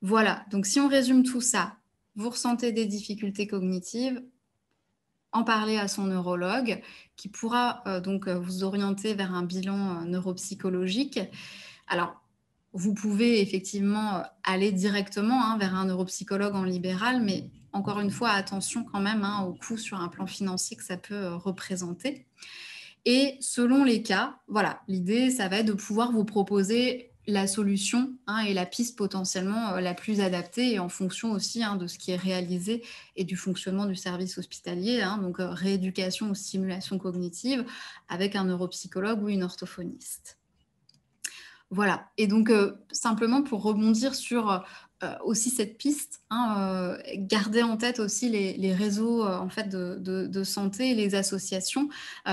Voilà, donc si on résume tout ça, vous ressentez des difficultés cognitives, en parler à son neurologue qui pourra donc vous orienter vers un bilan neuropsychologique. Alors, vous pouvez effectivement aller directement, hein, vers un neuropsychologue en libéral, mais encore une fois, attention quand même, hein, au coût sur un plan financier que ça peut représenter. Et selon les cas, voilà, l'idée, ça va être de pouvoir vous proposer la solution, hein, et la piste potentiellement la plus adaptée et en fonction aussi, hein, de ce qui est réalisé et du fonctionnement du service hospitalier, hein, donc rééducation ou stimulation cognitive avec un neuropsychologue ou une orthophoniste. Voilà. Et donc, simplement pour rebondir sur, aussi cette piste, hein, gardez en tête aussi les réseaux, en fait de santé et les associations,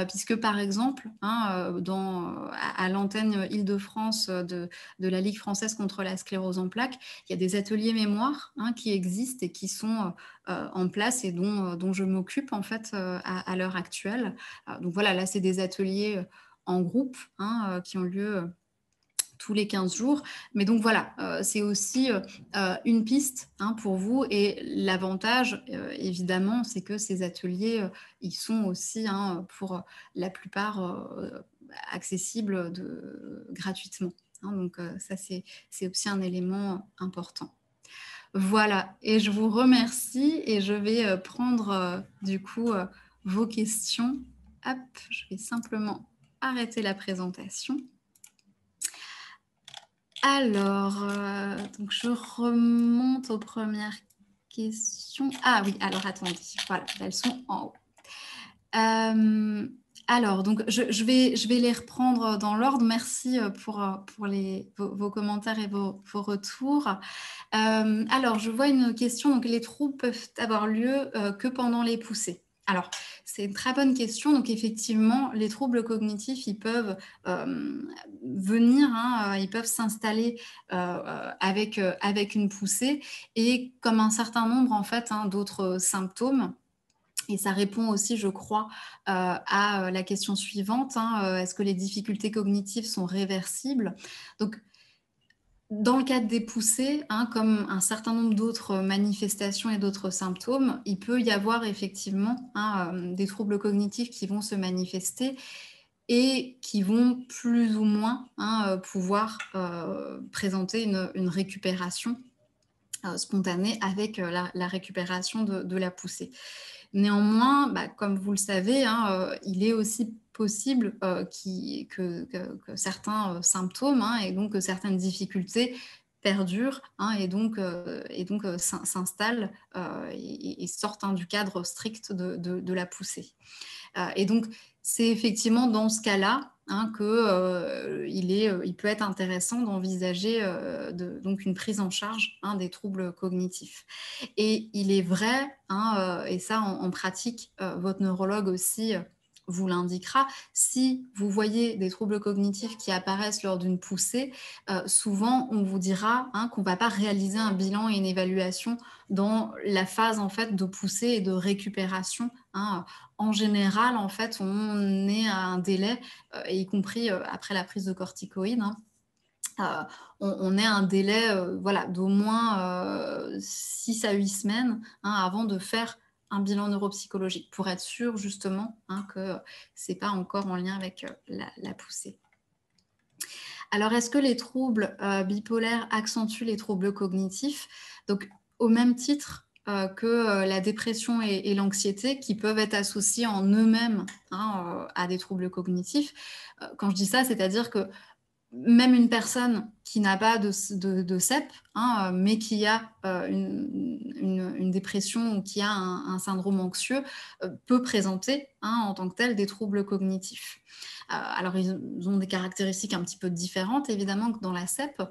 puisque par exemple, hein, à l'antenne Île-de-France, de la Ligue française contre la sclérose en plaques, il y a des ateliers mémoire, hein, qui existent et qui sont, en place et dont je m'occupe en fait, à l'heure actuelle. Donc voilà, là, c'est des ateliers, en groupe, hein, qui ont lieu, tous les 15 jours. Mais donc voilà, c'est aussi une piste, hein, pour vous. Et l'avantage, évidemment, c'est que ces ateliers, ils sont aussi, hein, pour la plupart, accessible gratuitement. Hein, donc ça, c'est aussi un élément important. Voilà, et je vous remercie et je vais prendre du coup vos questions. Hop, je vais simplement arrêter la présentation. Alors, donc je remonte aux premières questions. Ah oui, alors attendez, voilà, elles sont en haut. Alors, donc je vais les reprendre dans l'ordre. Merci pour vos commentaires et vos retours. Alors, je vois une question. Donc, les troubles peuvent avoir lieu que pendant les poussées. Alors, c'est une très bonne question. Donc, effectivement, les troubles cognitifs, ils peuvent venir, hein, ils peuvent s'installer avec une poussée et comme un certain nombre, en fait, hein, d'autres symptômes. Et ça répond aussi, je crois, à la question suivante, hein, est-ce que les difficultés cognitives sont réversibles? Donc, dans le cadre des poussées, hein, comme un certain nombre d'autres manifestations et d'autres symptômes, il peut y avoir effectivement, hein, des troubles cognitifs qui vont se manifester et qui vont plus ou moins, hein, pouvoir présenter une récupération spontanée avec la récupération de la poussée. Néanmoins, comme vous le savez, hein, il est aussi possible que certains symptômes, hein, et donc que certaines difficultés perdurent, hein, et donc s'installent et sortent, hein, du cadre strict de la poussée. Et donc, c'est effectivement dans ce cas-là, hein, il peut être intéressant d'envisager donc une prise en charge, hein, des troubles cognitifs. Et il est vrai, hein, et ça en pratique, votre neurologue aussi vous l'indiquera, si vous voyez des troubles cognitifs qui apparaissent lors d'une poussée, souvent on vous dira, hein, qu'on ne va pas réaliser un bilan et une évaluation dans la phase en fait de poussée et de récupération, hein. En général, en fait, on est à un délai, y compris après la prise de corticoïdes, hein, on est à un délai voilà, d'au moins 6 à 8 semaines, hein, avant de faire un bilan neuropsychologique pour être sûr justement, hein, que ce n'est pas encore en lien avec la poussée. Alors, est-ce que les troubles bipolaires accentuent les troubles cognitifs? Donc, au même titre que la dépression et l'anxiété, qui peuvent être associés en eux-mêmes, hein, à des troubles cognitifs. Quand je dis ça, c'est-à-dire que même une personne qui n'a pas de CEP, hein, mais qui a une dépression ou qui a un syndrome anxieux, peut présenter, hein, en tant que tel des troubles cognitifs. Alors, ils ont des caractéristiques un petit peu différentes, évidemment, que dans la CEP.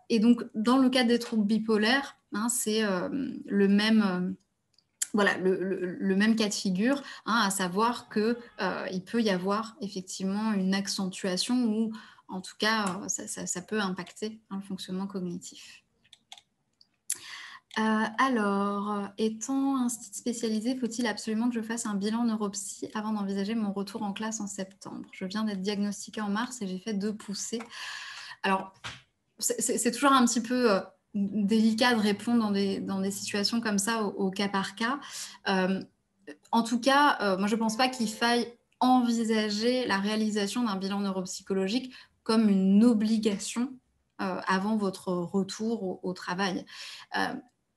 Et donc, dans le cadre des troubles bipolaires, hein, c'est le même... voilà, le même cas de figure, hein, à savoir qu'il peut y avoir effectivement une accentuation ou en tout cas, ça peut impacter, hein, le fonctionnement cognitif. Alors, étant un site spécialisé, faut-il absolument que je fasse un bilan neuropsy avant d'envisager mon retour en classe en septembre? Je viens d'être diagnostiquée en mars et j'ai fait 2 poussées. Alors, c'est toujours un petit peu délicat de répondre dans des situations comme ça au cas par cas. En tout cas, moi je ne pense pas qu'il faille envisager la réalisation d'un bilan neuropsychologique comme une obligation avant votre retour au travail.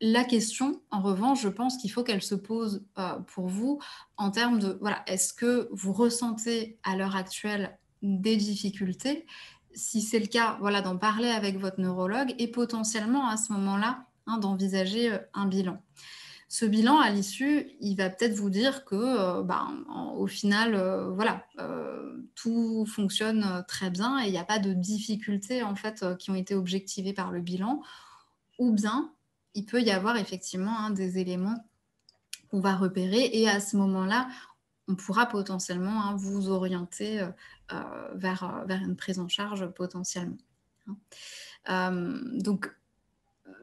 La question, en revanche, je pense qu'il faut qu'elle se pose pour vous en termes de, voilà, est-ce que vous ressentez à l'heure actuelle des difficultés? Si c'est le cas, voilà, d'en parler avec votre neurologue et potentiellement à ce moment-là, hein, d'envisager un bilan. Ce bilan, à l'issue, il va peut-être vous dire que, au final, voilà, tout fonctionne très bien et il n'y a pas de difficultés en fait qui ont été objectivées par le bilan. Ou bien, il peut y avoir effectivement, hein, des éléments qu'on va repérer et à ce moment-là, on pourra potentiellement, hein, vous orienter vers une prise en charge potentiellement, hein. Donc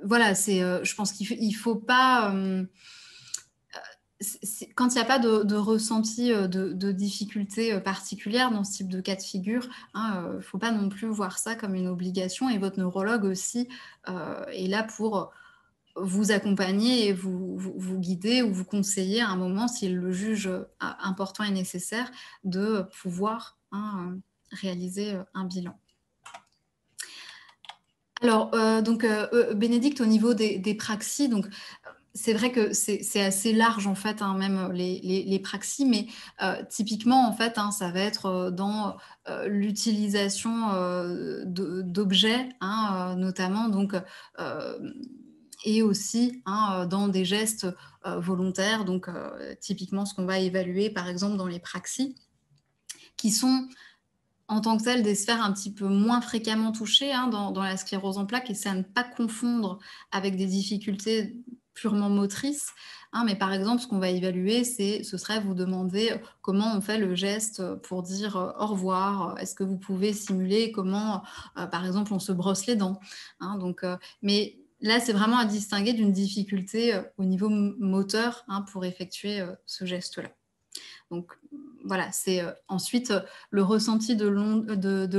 voilà, je pense qu'il ne faut pas... quand il n'y a pas de ressenti de difficulté particulière dans ce type de cas de figure, hein, faut pas non plus voir ça comme une obligation et votre neurologue aussi est là pour vous accompagner et vous guider ou vous conseiller à un moment, s'il le juge important et nécessaire, de pouvoir réaliser un bilan. Alors, donc, Bénédicte, au niveau des praxis, donc, c'est vrai que c'est assez large, en fait, hein, même les praxis, mais typiquement, en fait, hein, ça va être dans l'utilisation d'objets, hein, notamment, donc, et aussi hein, dans des gestes volontaires, donc typiquement ce qu'on va évaluer, par exemple, dans les praxis, qui sont en tant que telles, des sphères un petit peu moins fréquemment touchées hein, dans la sclérose en plaques, et c'est à ne pas confondre avec des difficultés purement motrices. Hein, mais par exemple, ce qu'on va évaluer, ce serait vous demander comment on fait le geste pour dire au revoir. Est-ce que vous pouvez simuler comment, par exemple, on se brosse les dents hein, donc, mais là, c'est vraiment à distinguer d'une difficulté au niveau moteur hein, pour effectuer ce geste-là. Donc voilà, c'est ensuite le ressenti de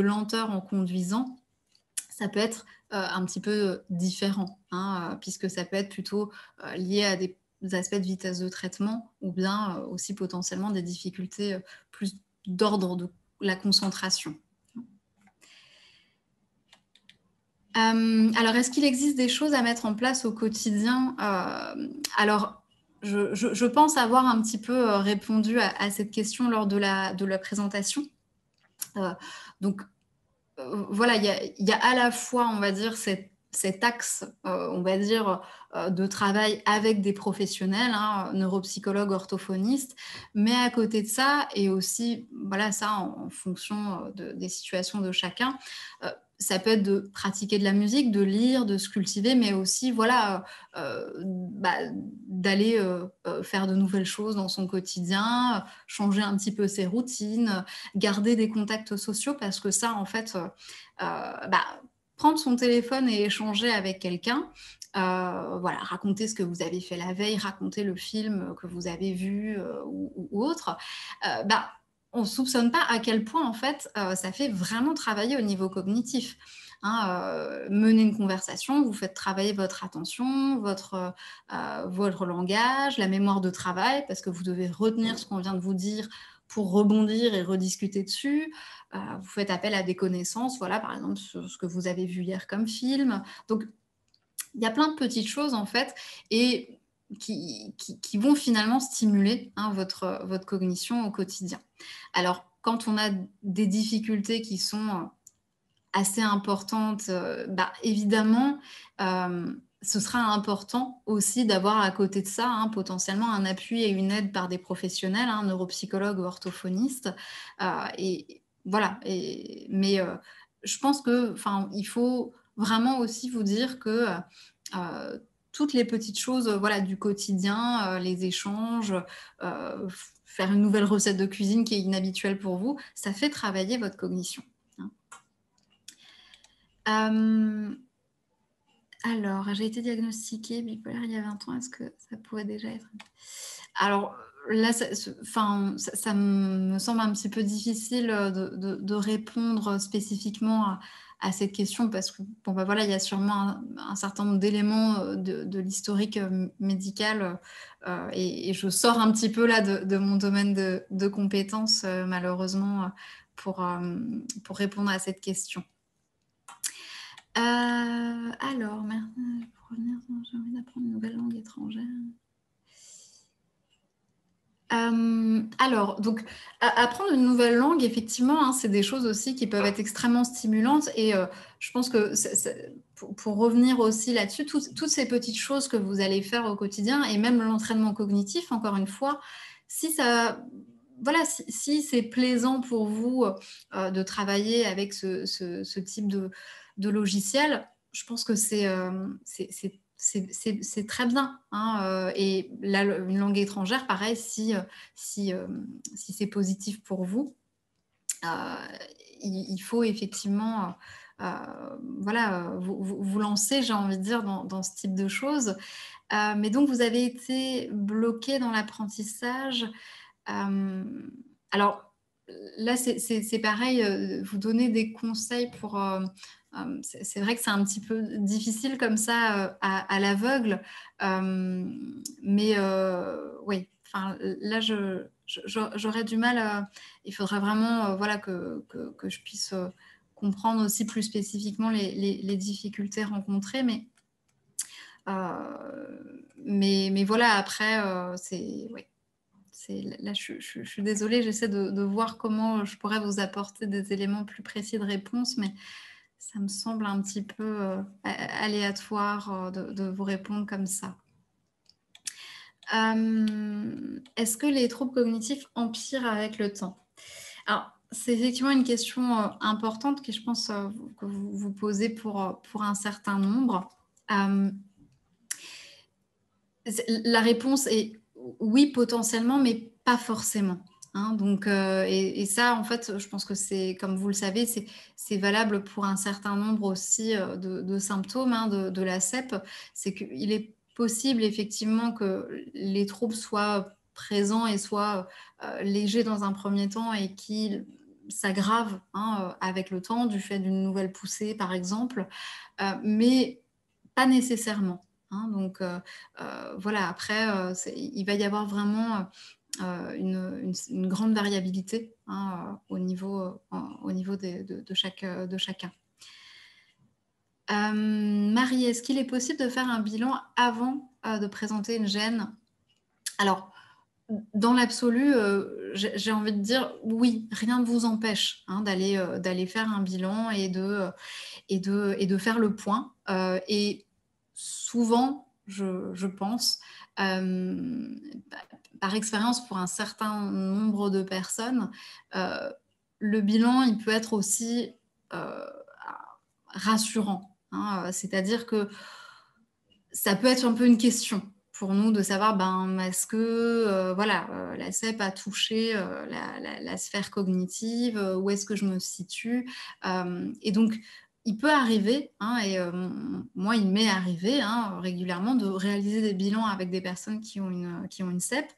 lenteur en conduisant, ça peut être un petit peu différent, hein, puisque ça peut être plutôt lié à des aspects de vitesse de traitement ou bien aussi potentiellement des difficultés plus d'ordre de la concentration. Alors, est-ce qu'il existe des choses à mettre en place au quotidien Alors, je pense avoir un petit peu répondu à cette question lors de la présentation. Donc, voilà, il y a à la fois, on va dire, cet axe, on va dire, de travail avec des professionnels, hein, neuropsychologues, orthophonistes, mais à côté de ça, et aussi, voilà, ça en fonction des situations de chacun, ça peut être de pratiquer de la musique, de lire, de se cultiver, mais aussi, voilà, bah, d'aller faire de nouvelles choses dans son quotidien, changer un petit peu ses routines, garder des contacts sociaux, parce que ça, en fait, bah, prendre son téléphone et échanger avec quelqu'un, voilà, raconter ce que vous avez fait la veille, raconter le film que vous avez vu ou autre, bah, on ne soupçonne pas à quel point, en fait, ça fait vraiment travailler au niveau cognitif. Hein, mener une conversation, vous faites travailler votre attention, votre langage, la mémoire de travail, parce que vous devez retenir ce qu'on vient de vous dire pour rebondir et rediscuter dessus. Vous faites appel à des connaissances, voilà, par exemple, sur ce que vous avez vu hier comme film. Donc, il y a plein de petites choses, en fait, et qui vont finalement stimuler hein, votre cognition au quotidien. Alors, quand on a des difficultés qui sont assez importantes, bah, évidemment, ce sera important aussi d'avoir à côté de ça, hein, potentiellement un appui et une aide par des professionnels, hein, neuropsychologues ou orthophonistes. Et voilà. Mais je pense que, enfin, il faut vraiment aussi vous dire que toutes les petites choses, voilà, du quotidien, les échanges, faire une nouvelle recette de cuisine qui est inhabituelle pour vous, ça fait travailler votre cognition. Hein. Alors, j'ai été diagnostiquée bipolaire il y a 20 ans. Est-ce que ça pouvait déjà être... Alors là, ça me semble un petit peu difficile de répondre spécifiquement à cette question parce que bon, bah, voilà, il y a sûrement un certain nombre d'éléments de l'historique médical et je sors un petit peu là de mon domaine de compétences, malheureusement, pour répondre à cette question. Alors, pour revenir, j'ai envie d'apprendre une nouvelle langue étrangère. Alors, donc, apprendre une nouvelle langue, effectivement, hein, c'est des choses aussi qui peuvent être extrêmement stimulantes. Et je pense que pour revenir aussi là-dessus, toutes ces petites choses que vous allez faire au quotidien, et même l'entraînement cognitif, encore une fois, si ça... Voilà, si c'est plaisant pour vous de travailler avec ce type de logiciel, je pense que c'est très bien. Hein, et une langue étrangère, pareil, si c'est positif pour vous, il faut effectivement voilà, vous lancer, j'ai envie de dire, dans ce type de choses. Mais donc, vous avez été bloqué dans l'apprentissage. Alors, là, c'est pareil, vous donner des conseils pour, c'est vrai que c'est un petit peu difficile comme ça, à l'aveugle, mais oui, enfin, là, j'aurais du mal, il faudrait vraiment, voilà, que je puisse, comprendre aussi plus spécifiquement les difficultés rencontrées, mais voilà, après, c'est ouais. Là, je suis désolée, j'essaie de voir comment je pourrais vous apporter des éléments plus précis de réponse, mais ça me semble un petit peu aléatoire de vous répondre comme ça. Est-ce que les troubles cognitifs empirent avec le temps? Alors, c'est effectivement une question importante que je pense que vous vous posez pour un certain nombre. Euh, La réponse est oui, potentiellement, mais pas forcément. Hein. Donc, et ça, en fait, je pense que c'est, comme vous le savez, c'est valable pour un certain nombre aussi de symptômes hein, de la CEP. C'est qu'il est possible effectivement que les troubles soient présents et soient légers dans un premier temps et qu'ils s'aggravent hein, avec le temps du fait d'une nouvelle poussée, par exemple, mais pas nécessairement. Hein. Donc, voilà, après, il va y avoir vraiment une grande variabilité hein, au niveau de chacun. Marie, est-ce qu'il est possible de faire un bilan avant de présenter une gêne? Alors, dans l'absolu, j'ai envie de dire oui, rien ne vous empêche hein, d'aller faire un bilan et de faire le point. Et souvent, je pense, bah, par expérience pour un certain nombre de personnes, heu, le bilan, il peut être aussi, heu, rassurant, hein, c'est-à-dire que ça peut être un peu une question pour nous de savoir, ben, est-ce que, voilà, la CEP a touché, la sphère cognitive, où est-ce que je me situe? Et donc il peut arriver, hein et moi, il m'est arrivé, hein, régulièrement de réaliser des bilans avec des personnes qui ont une CEP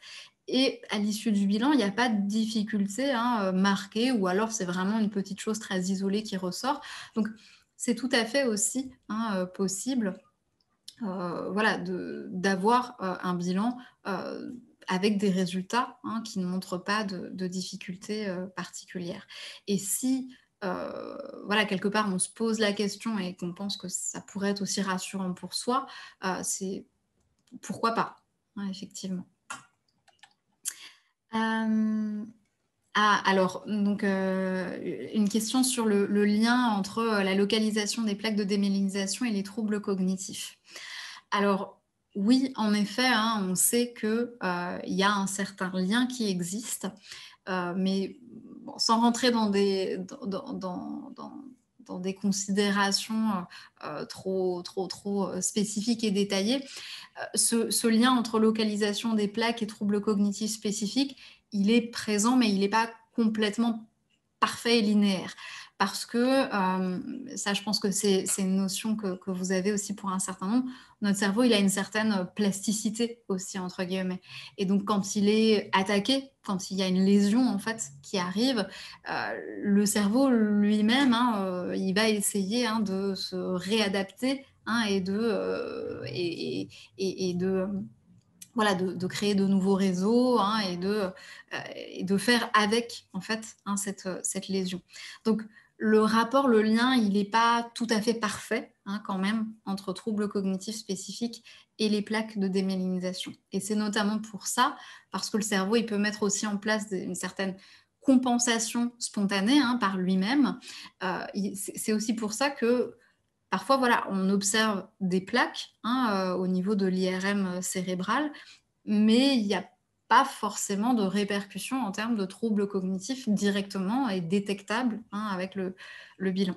et à l'issue du bilan, il y a pas de difficulté, hein, marquée ou alors c'est vraiment une petite chose très isolée qui ressort. Donc c'est tout à fait aussi, hein, possible voilà, d'avoir un bilan avec des résultats hein, qui ne montrent pas de difficultés particulières. Et si, voilà, quelque part, on se pose la question et qu'on pense que ça pourrait être aussi rassurant pour soi, c'est pourquoi pas, hein, effectivement. Euh, ah, alors, donc, une question sur le lien entre la localisation des plaques de démyélinisation et les troubles cognitifs. Alors, oui, en effet, hein, on sait que, il y a un certain lien qui existe, mais bon, sans rentrer dans des considérations, trop, spécifiques et détaillées, ce lien entre localisation des plaques et troubles cognitifs spécifiques, il est présent, mais il n'est pas complètement parfait et linéaire. Parce que, ça je pense que c'est une notion que vous avez aussi pour un certain nombre, notre cerveau il a une certaine plasticité aussi entre guillemets. Et donc quand il est attaqué, quand il y a une lésion en fait qui arrive, le cerveau lui-même, hein, il va essayer hein, de se réadapter hein, et de voilà, de créer de nouveaux réseaux hein, et de faire avec en fait hein, cette lésion. Donc le rapport, le lien, il n'est pas tout à fait parfait hein, quand même entre troubles cognitifs spécifiques et les plaques de démyélinisation. Et c'est notamment pour ça, parce que le cerveau, il peut mettre aussi en place une certaine compensation spontanée hein, par lui-même. C'est aussi pour ça que parfois, voilà, on observe des plaques hein, au niveau de l'IRM cérébral, mais il n'y a pas forcément de répercussions en termes de troubles cognitifs directement et détectables hein, avec le bilan.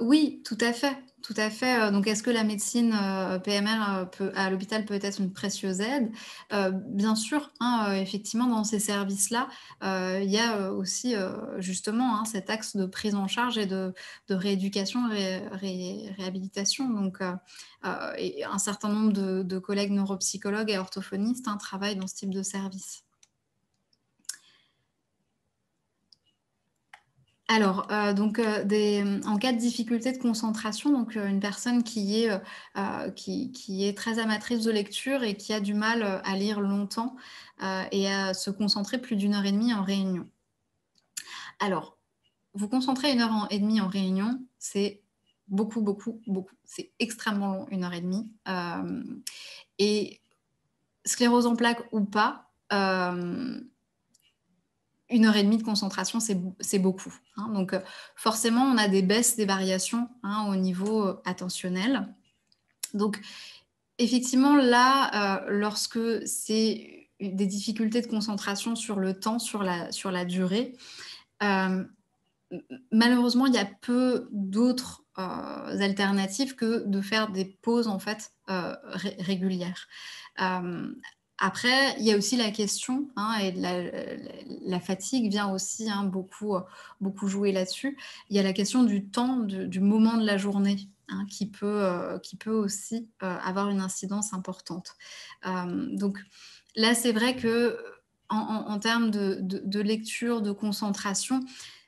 Oui, tout à fait. Tout à fait, donc est-ce que la médecine, PMR, à l'hôpital peut être une précieuse aide? Bien sûr, hein, effectivement dans ces services-là, il y a, aussi, justement, hein, cet axe de prise en charge et de rééducation, réhabilitation et un certain nombre de collègues neuropsychologues et orthophonistes, hein, travaillent dans ce type de service. Alors, en cas de difficulté de concentration, une personne qui est très amatrice de lecture et qui a du mal, à lire longtemps, et à se concentrer plus d'1 heure et demie en réunion. Alors, vous concentrer 1 heure et demie en réunion, c'est beaucoup, beaucoup, beaucoup. C'est extrêmement long, 1 heure et demie, et sclérose en plaques ou pas, 1 heure et demie de concentration, c'est beaucoup, hein. Forcément, on a des baisses, des variations, hein, au niveau, attentionnel. Donc effectivement, là, lorsque c'est des difficultés de concentration sur le temps, sur la durée, hem, malheureusement, il y a peu d'autres, alternatives que de faire des pauses, en fait, régulières. Hem, Après, il y a aussi la question, hein, et de la fatigue vient aussi, hein, beaucoup jouer là-dessus. Il y a la question du temps, du moment de la journée, hein, qui peut aussi, avoir une incidence importante. Donc là, c'est vrai que, en termes de lecture, de concentration,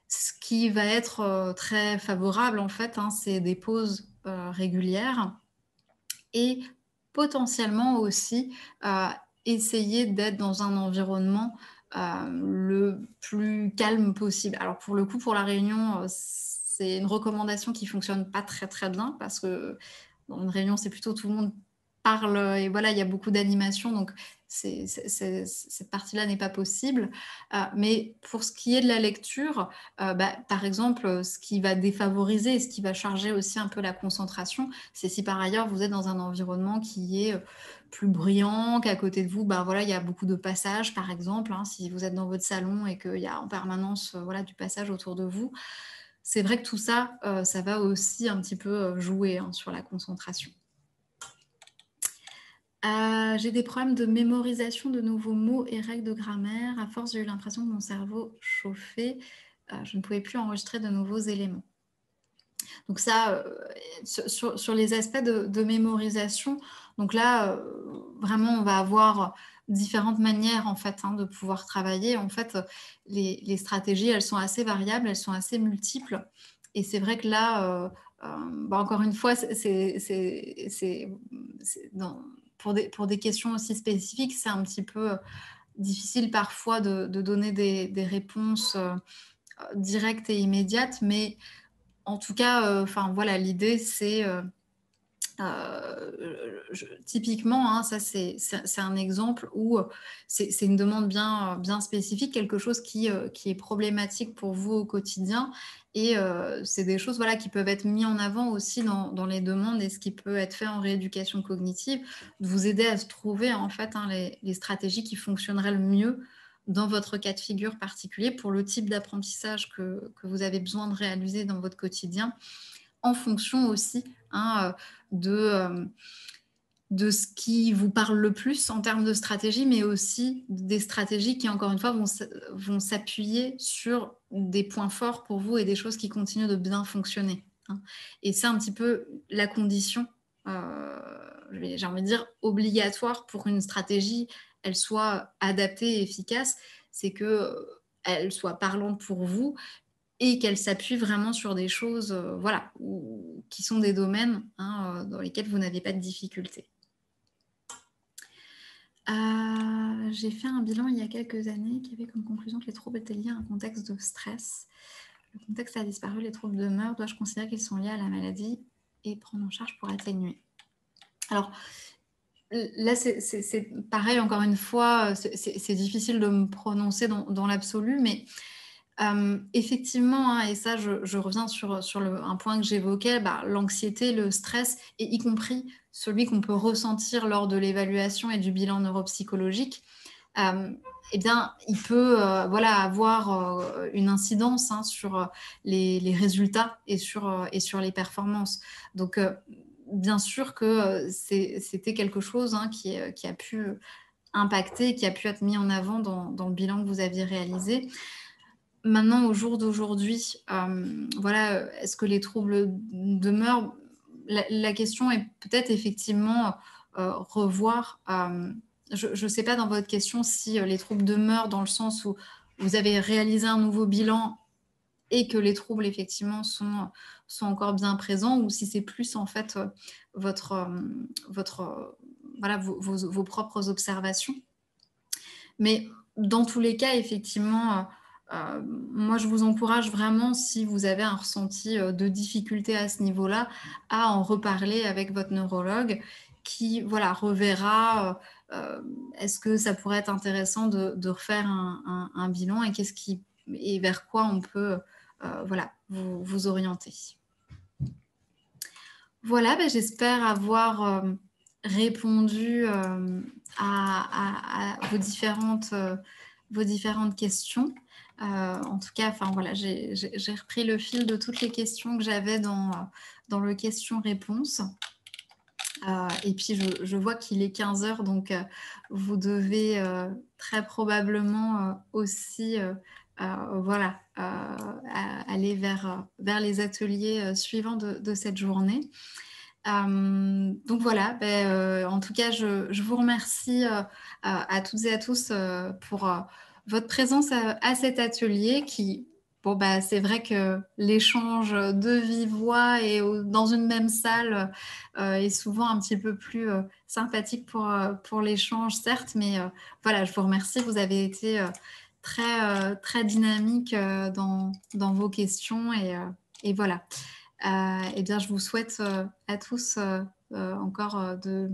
ce qui va être, très favorable en fait, hein, c'est des pauses, régulières et potentiellement aussi, essayer d'être dans un environnement, le plus calme possible. Alors pour le coup, pour la réunion, c'est une recommandation qui fonctionne pas très, très bien parce que dans une réunion, c'est plutôt tout le monde parle, et voilà, il y a beaucoup d'animation donc cette partie-là n'est pas possible. Mais pour ce qui est de la lecture, par exemple, ce qui va défavoriser et ce qui va charger aussi un peu la concentration, c'est si par ailleurs vous êtes dans un environnement qui est, plus bruyant, qu'à côté de vous, voilà, il y a beaucoup de passages par exemple, hein, si vous êtes dans votre salon et qu'il y a en permanence, voilà, du passage autour de vous. C'est vrai que tout ça, ça va aussi un petit peu, jouer, hein, sur la concentration. J'ai des problèmes de mémorisation de nouveaux mots et règles de grammaire. À force, j'ai eu l'impression que mon cerveau chauffait, je ne pouvais plus enregistrer de nouveaux éléments. Donc ça, sur les aspects de mémorisation, donc là, vraiment, on va avoir différentes manières, en fait, hein, de pouvoir travailler. En fait, les stratégies, elles sont assez variables, elles sont assez multiples et c'est vrai que là, encore une fois, c'est pour des questions aussi spécifiques, c'est un petit peu, difficile parfois de donner des réponses, directes et immédiates, mais en tout cas, enfin voilà, l'idée c'est, typiquement, hein, ça c'est un exemple où, c'est une demande bien spécifique, quelque chose qui est problématique pour vous au quotidien et c'est des choses, voilà, qui peuvent être mis en avant aussi dans les demandes et ce qui peut être fait en rééducation cognitive, de vous aider à se trouver en fait, hein, les stratégies qui fonctionneraient le mieux dans votre cas de figure particulier pour le type d'apprentissage que vous avez besoin de réaliser dans votre quotidien en fonction aussi, hein, de ce qui vous parle le plus en termes de stratégie, mais aussi des stratégies qui, encore une fois, vont s'appuyer sur des points forts pour vous et des choses qui continuent de bien fonctionner, hein. Et c'est un petit peu la condition, j'ai envie de dire obligatoire pour qu'une stratégie, elle soit adaptée et efficace, c'est qu'elle soit parlante pour vous et qu'elle s'appuie vraiment sur des choses, voilà, qui sont des domaines, hein, dans lesquels vous n'avez pas de difficultés. J'ai fait un bilan il y a quelques années qui avait comme conclusion que les troubles étaient liés à un contexte de stress. Le contexte a disparu, les troubles demeurent. Dois-je considérer qu'ils sont liés à la maladie et prendre en charge pour atténuer? Alors là, c'est pareil, encore une fois, c'est difficile de me prononcer dans l'absolu, mais effectivement, hein, et ça, je reviens sur un point que j'évoquais, l'anxiété, le stress, et y compris celui qu'on peut ressentir lors de l'évaluation et du bilan neuropsychologique. eh bien, il peut voilà, avoir une incidence hein, sur les résultats et sur les performances. Donc, bien sûr que c'était quelque chose hein, qui a pu impacter, qui a pu être mis en avant dans le bilan que vous aviez réalisé. Maintenant, au jour d'aujourd'hui, voilà, est-ce que les troubles demeurent? La question est peut-être effectivement, revoir, je ne sais pas dans votre question si, les troubles demeurent dans le sens où vous avez réalisé un nouveau bilan et que les troubles effectivement sont encore bien présents ou si c'est plus en fait, votre, voilà, vos propres observations. Mais dans tous les cas, effectivement, moi, je vous encourage vraiment, si vous avez un ressenti, de difficulté à ce niveau-là, à en reparler avec votre neurologue qui, voilà, reverra, est-ce que ça pourrait être intéressant de refaire un bilan et qu'est-ce qui et vers quoi on peut, voilà, vous orienter. Voilà, bah, j'espère avoir, répondu, à vos différentes questions. En tout cas, enfin voilà, j'ai repris le fil de toutes les questions que j'avais dans le question-réponse. Et puis je vois qu'il est 15 heures, donc vous devez, très probablement, aussi, voilà, aller vers les ateliers, suivants de cette journée. Donc voilà, beh, en tout cas, je vous remercie, à toutes et à tous, pour, votre présence, à cet atelier qui bon, bah, c'est vrai que l'échange, de vive voix et au dans une même salle, est souvent un petit peu plus, sympathique pour l'échange certes, mais, voilà, je vous remercie. Vous avez été, très dynamique, dans vos questions et voilà. Eh bien, je vous souhaite, à tous, encore, de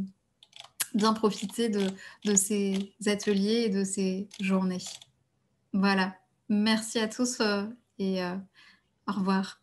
bien profiter de ces ateliers et de ces journées. Voilà. Merci à tous, et au revoir.